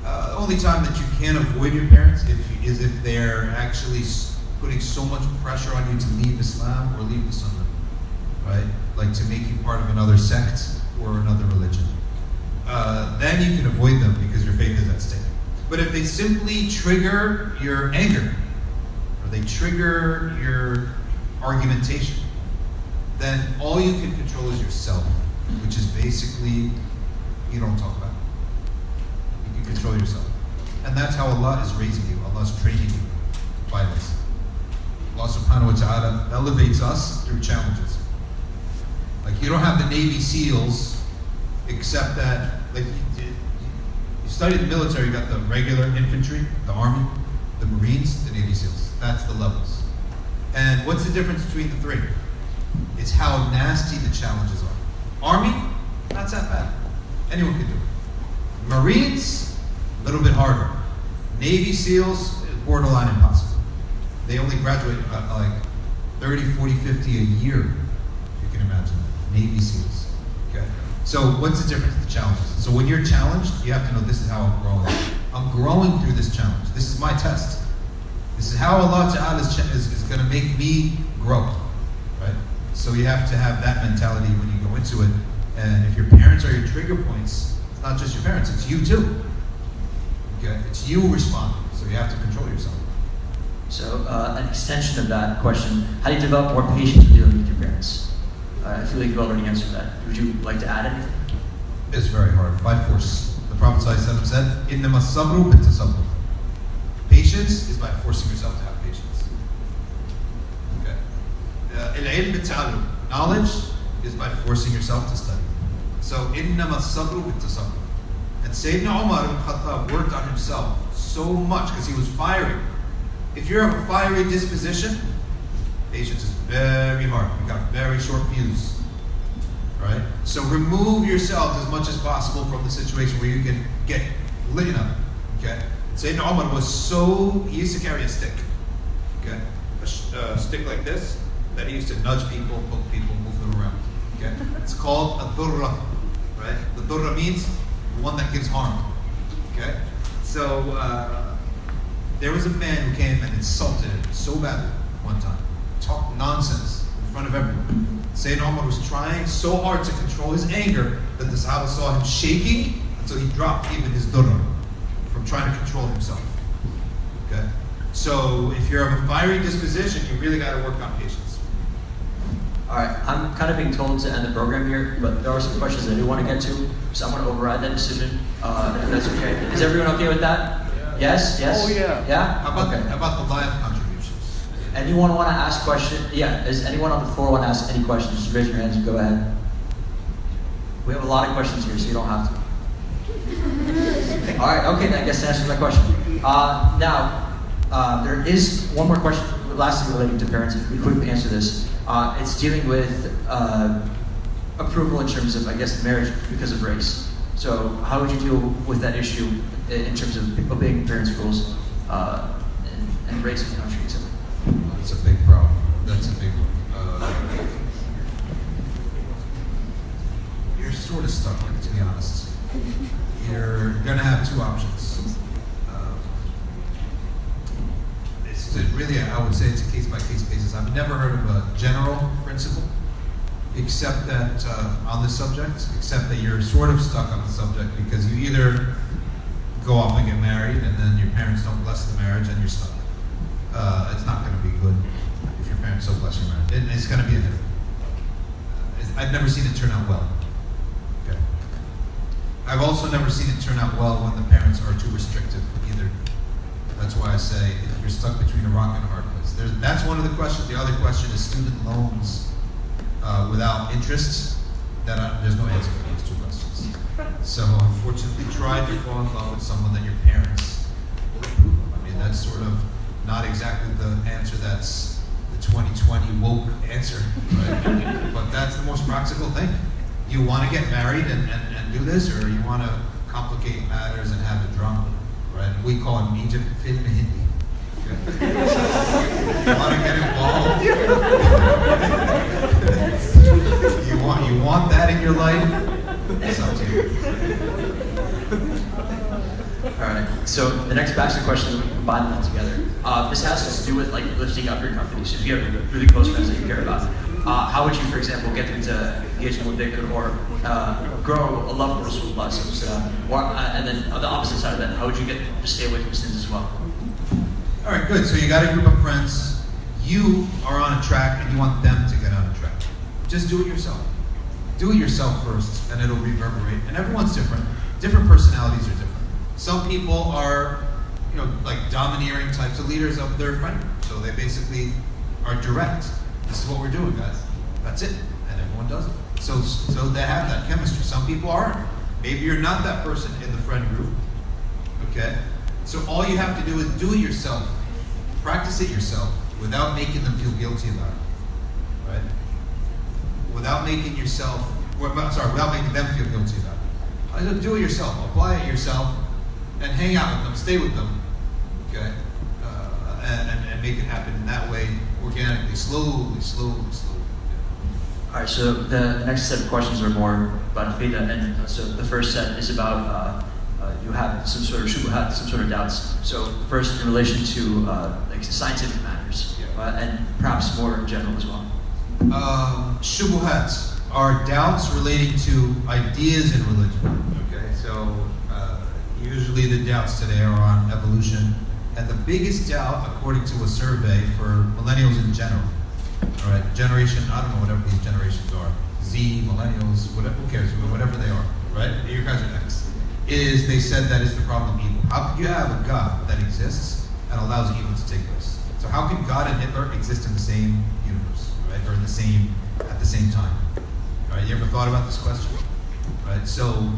The only time that you can avoid your parents is if they're actually putting so much pressure on you to leave Islam or leave the Sunnah, right? Like to make you part of another sect or another religion. Then you can avoid them because your faith is at stake. But if they simply trigger your anger, or they trigger your argumentation, then all you can control is yourself, which is basically, you don't talk about it. You can control yourself. And that's how Allah is raising you. Allah is training you by this. Allah subhanahu wa ta'ala elevates us through challenges. Like you don't have the Navy SEALs, except that, like you study the military, you got the regular infantry, the Army, the Marines, the Navy SEALs. That's the levels. And what's the difference between the three? It's how nasty the challenges are. Army, not that bad. Anyone can do it. Marines, a little bit harder. Navy SEALs, borderline impossible. They only graduate like 30, 40, 50 a year, if you can imagine that. Navy SEALs. Okay? So what's the difference in the challenges? So when you're challenged, you have to know this is how I'm growing. I'm growing through this challenge. This is my test. This is how Allah Ta'ala is going to make me grow. Right? So you have to have that mentality when you go into it. And if your parents are your trigger points, it's not just your parents, it's you too. Okay? It's you responding. So you have to control yourself. So an extension of that question, how do you develop more patience with dealing with your parents? I feel like you've already answered that. Would you like to add anything? It's very hard, by force. The Prophet ﷺ said, إِنَّمَا الصَّبْرُ بِالتَّصَبُّرِ. Patience is by forcing yourself to have patience. Okay. العلم بالتعلم. Knowledge is by forcing yourself to study. So إِنَّمَا الصَّبْرُ بِالتَّصَبُّرِ. And Sayyidina Umar ibn Khattab worked on himself so much because he was fiery. If you're of a fiery disposition, patience is very hard. You got very short fuse, right? So remove yourself as much as possible from the situation where you can get lit up, okay? Sayyidina Umar was he used to carry a stick, okay? A stick like this that he used to nudge people, poke people, move them around, okay? It's called a durra, right? The durra means the one that gives harm, okay? So, there was a man who came and insulted him so badly one time. Talked nonsense in front of everyone. Sayyidina Umar was trying so hard to control his anger that the Sahaba saw him shaking until he dropped even his durra from trying to control himself. Okay? So if you're of a fiery disposition, you really got to work on patience. All right, I'm kind of being told to end the program here, but there are some questions I do want to get to, so I'm going to override that decision, if that's okay. Is everyone okay with that? Yes? Yes? Oh, yeah. Yeah? How about the live contributions? Anyone want to ask questions? Yeah, does anyone on the floor want to ask any questions? Just raise your hands and go ahead. We have a lot of questions here, so you don't have to. All right, okay, then I guess that answers my question. Now, there is one more question, lastly relating to parents, if we couldn't answer this. It's dealing with approval in terms of, I guess, marriage because of race. So how would you deal with that issue in terms of obeying parents' rules and race in the country? That's a big problem. That's a big one. You're sort of stuck with it, to be honest. You're going to have two options. I would say it's a case-by-case basis. I've never heard of a general principle, except that on this subject, except that you're sort of stuck on the subject because you either go off and get married and then your parents don't bless the marriage and you're stuck. It's not going to be good if your parents don't bless your marriage. It's going to be a different. I've never seen it turn out well. Okay. I've also never seen it turn out well when the parents are too restrictive either. That's why I say if you're stuck between a rock and a hard place. That's one of the questions. The other question is student loans without interest. There's no answer for those two questions. So unfortunately, try to fall in love with someone that your parents will approve of. I mean, that's sort of not exactly the answer that's the 2020 woke answer. answer, right? But that's the most practical thing. You want to get married and do this, or you want to complicate matters and have a drama, right? We call it Egypt film Hindi. Okay? You want to get involved? you want that in your life? It's up to you. All right. So the next batch of questions, we combine them together. This has to do with like lifting up your company. So if you have really close friends that you care about, how would you, for example, get them to engage with dhikr or grow a love for Rasulullah? And then on the opposite side of that, how would you get them to stay away from sins as well? All right, good. So you got a group of friends. You are on a track, and you want them to get on a track. Just do it yourself. Do it yourself first, and it'll reverberate. And everyone's different. Different personalities are different. Some people are, like domineering types of leaders of their friend group. So they basically are direct. This is what we're doing, guys. That's it. And everyone does it. So they have that chemistry. Some people aren't. Maybe you're not that person in the friend group. Okay? So all you have to do is do it yourself. Practice it yourself without making them feel guilty about it. Right? Without making them feel guilty about it. Do it yourself. Apply it yourself. And hang out with them, stay with them, okay, and make it happen in that way, organically, slowly. All right, so the next set of questions are more about aqidah, and so the first set is about you have some sort of shubuhat, some sort of doubts. So first, in relation to like scientific matters, and perhaps more general as well. Shubuhat are doubts relating to ideas in religion. Okay, so. Usually the doubts today are on evolution. And the biggest doubt, according to a survey for millennials in general, all right, generation, I don't know, whatever these generations are, Z, millennials, whatever, who cares, whatever they are, right? You guys are next. Is they said that is the problem of evil. How could you have a God that exists and allows evil to take place? So how can God and Hitler exist in the same universe, right? Or at the same time? All right, you ever thought about this question? Right, so,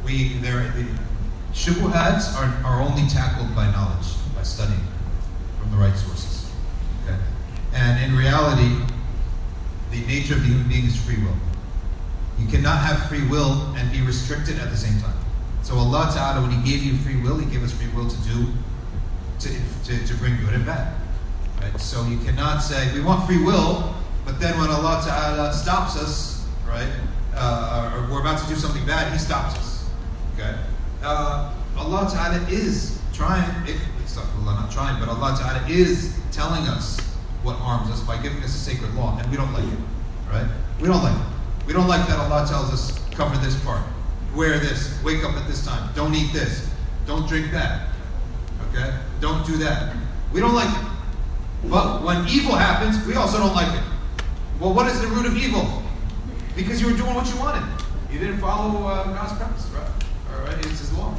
the shubuhats are only tackled by knowledge, by studying from the right sources. Okay? And in reality, the nature of the human being is free will. You cannot have free will and be restricted at the same time. So Allah Ta'ala, when He gave you free will, He gave us free will to bring good and bad. Right? So you cannot say, we want free will, but then when Allah Ta'ala stops us, right, or we're about to do something bad, He stops us. Okay, Allah Ta'ala is trying, not trying, but Allah Ta'ala is telling us what harms us by giving us a sacred law, and we don't like it, right? We don't like it. We don't like that Allah tells us, cover this part, wear this, wake up at this time, don't eat this, don't drink that, okay? Don't do that. We don't like it. But when evil happens, we also don't like it. Well, what is the root of evil? Because you were doing what you wanted. You didn't follow God's purpose, right? Right? It's His law.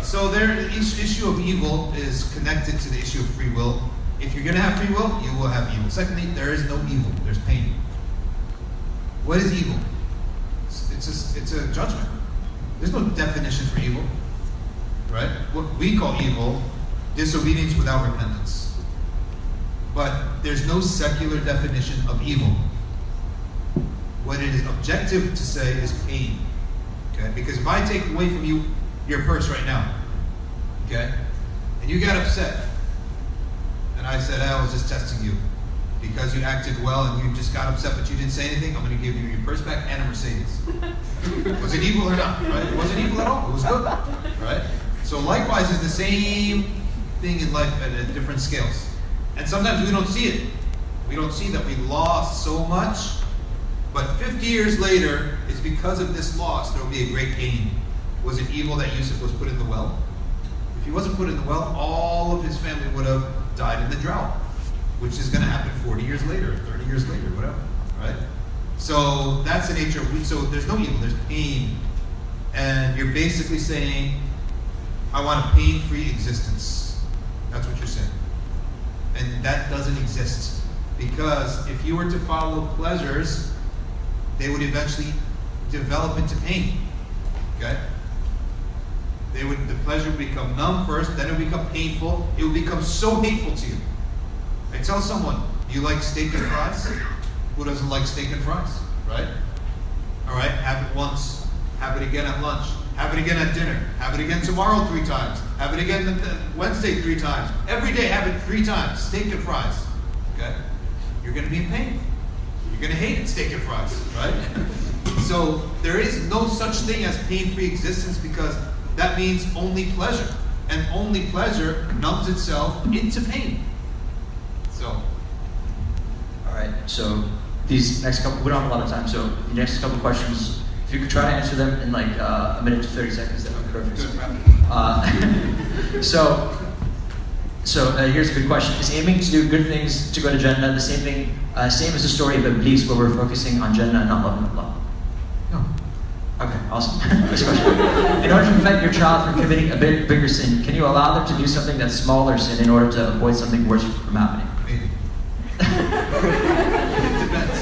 So each issue of evil is connected to the issue of free will. If you're going to have free will, you will have evil. Secondly, there is no evil. There's pain. What is evil? It's a judgment. There's no definition for evil. Right? What we call evil, disobedience without repentance. But there's no secular definition of evil. What it is objective to say is pain. Okay? Because if I take away from you your purse right now, okay, and you got upset, and I said, I was just testing you because you acted well and you just got upset but you didn't say anything, I'm going to give you your purse back and a Mercedes. Was it evil or not? Right? It wasn't evil at all. It was good. Right? So likewise is the same thing in life at different scales. And sometimes we don't see it. We don't see that we lost so much. But 50 years later, it's because of this loss, there will be a great gain. Was it evil that Yusuf was put in the well? If he wasn't put in the well, all of his family would have died in the drought, which is going to happen 40 years later, 30 years later, whatever, right? So that's the nature of so there's no evil, there's pain. And you're basically saying, I want a pain-free existence. That's what you're saying. And that doesn't exist. Because if you were to follow pleasures, they would eventually develop into pain. Okay? The pleasure would become numb first, then it would become painful. It would become so hateful to you. I tell someone, You like steak and fries? Who doesn't like steak and fries, right? All right, have it once, have it again at lunch, have it again at dinner, have it again tomorrow 3 times, have it again Wednesday 3 times. Every day have it 3 times, steak and fries, okay? You're gonna be in pain. You're gonna hate steak and fries, right? So there is no such thing as pain-free existence, because that means only pleasure. And only pleasure numbs itself into pain. So. All right, so these next couple, we don't have a lot of time, so the next couple questions, if you could try to answer them in like a minute to 30 seconds, that would be perfect. So here's a good question. Is aiming to do good things to go to Jannah the same as the story of Iblis, where we're focusing on Jannah and not loving Allah? No. Okay, awesome. Next question. In order to prevent your child from committing a bigger sin, can you allow them to do something that's smaller sin in order to avoid something worse from happening? Maybe. It depends.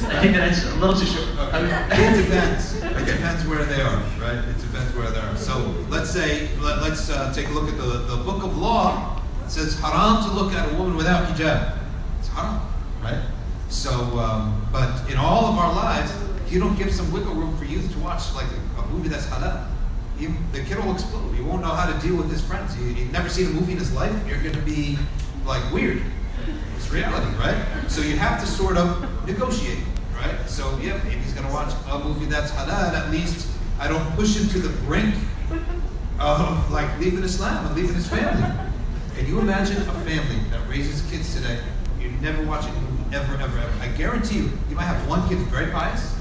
I think that it's a little too short. Okay. It depends. It depends where they are, right? It depends where they are. So let's say, let's take a look at the book of law. It says haram to look at a woman without hijab. It's haram, right? So, but in all of our lives, if you don't give some wiggle room for youth to watch like a movie that's halal, the kid will explode. He won't know how to deal with his friends. He's never seen a movie in his life. You're going to be like weird. It's reality, right? So you have to sort of negotiate, right? So yeah, maybe he's going to watch a movie that's halal. At least I don't push him to the brink of like leaving Islam and leaving his family. Can you imagine a family that raises kids today? You never watch a movie ever, ever, ever. I guarantee you, you might have one kid who's very pious.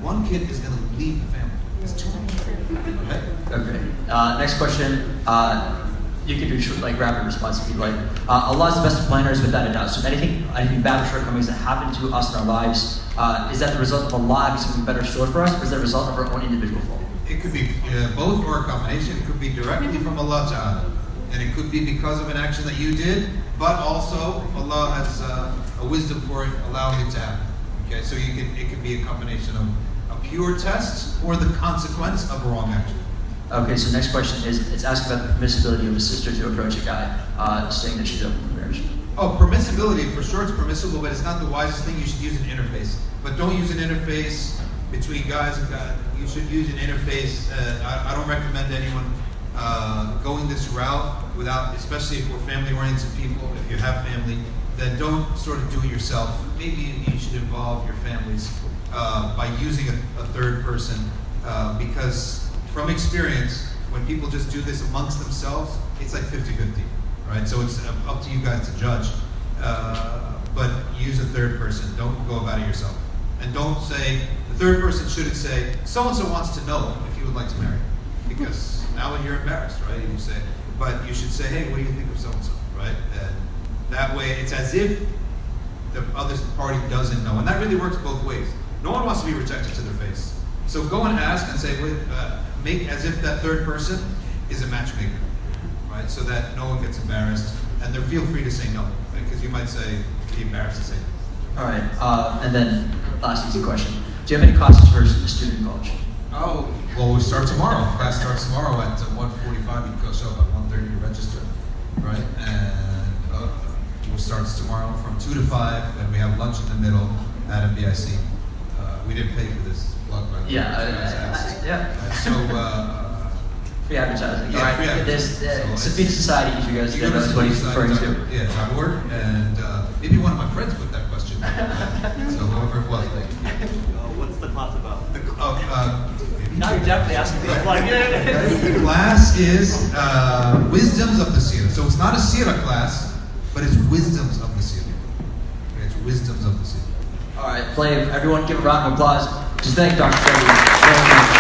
One kid is going to leave the family. It's too much. Right? Okay. Next question. You can do short, like rapid response if you'd like. Allah is the best of planners without a doubt. So anything bad or shortcomings that happen to us in our lives, is that the result of Allah having something better stored for us, or is that a result of our own individual fault? It could be both or a combination. It could be directly from Allah Ta'ala. And it could be because of an action that you did, but also Allah has a wisdom for it, allowing it to happen. Okay, so it could be a combination of a pure test or the consequence of a wrong action. Okay, so next question is, it's asking about the permissibility of a sister to approach a guy saying that she's open for marriage. Oh, permissibility, for sure it's permissible, but it's not the wisest thing. You should use an interface. But don't use an interface between guys and guys. You should use an interface. I don't recommend anyone going this route without, especially if we're family-oriented people, if you have family, then don't sort of do it yourself. Maybe you should involve your families by using a third person, because from experience, when people just do this amongst themselves, it's like 50-50, right? So it's up to you guys to judge. But use a third person. Don't go about it yourself. And don't say, the third person shouldn't say, so-and-so wants to know if you would like to marry. Because now when you're embarrassed, right? You say, but you should say, hey, what do you think of so-and-so, right? And that way, it's as if the other party doesn't know. And that really works both ways. No one wants to be rejected to their face. So go and ask and say, make as if that third person is a matchmaker, right? So that no one gets embarrassed. And then feel free to say no, because you might be embarrassed to say no. All right, and then last easy question. Do you have any classes for student college? Oh, well, we start tomorrow. Class starts tomorrow at 1:45. You can show up at 1:30 to register, right? And it starts tomorrow from 2 to 5. Then we have lunch in the middle at MBIC. We didn't pay for this plug, right? Yeah, yeah. So, free advertising. Yeah, All right, free advertising. There's Safina Society, if you guys don't know what he's referring to. Yeah, .org, and maybe one of my friends put that question. So whoever it was, What's the class about? Now you're definitely asking me to plug in. The class is Wisdoms of the Seerah. So it's not a Seerah class, but it's Wisdoms of the Seerah. Okay, it's Wisdoms of the Seerah. All right, Flav, everyone give a round of applause. Just thank Dr. Shadee very much.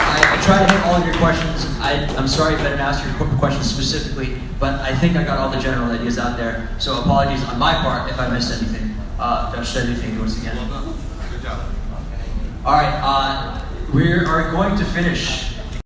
I tried to hit all of your questions. I'm sorry if I didn't ask your questions specifically, but I think I got all the general ideas out there. So apologies on my part if I missed anything. Dr. Shadee, thank you once again. Well done. Good job. All right, we are going to finish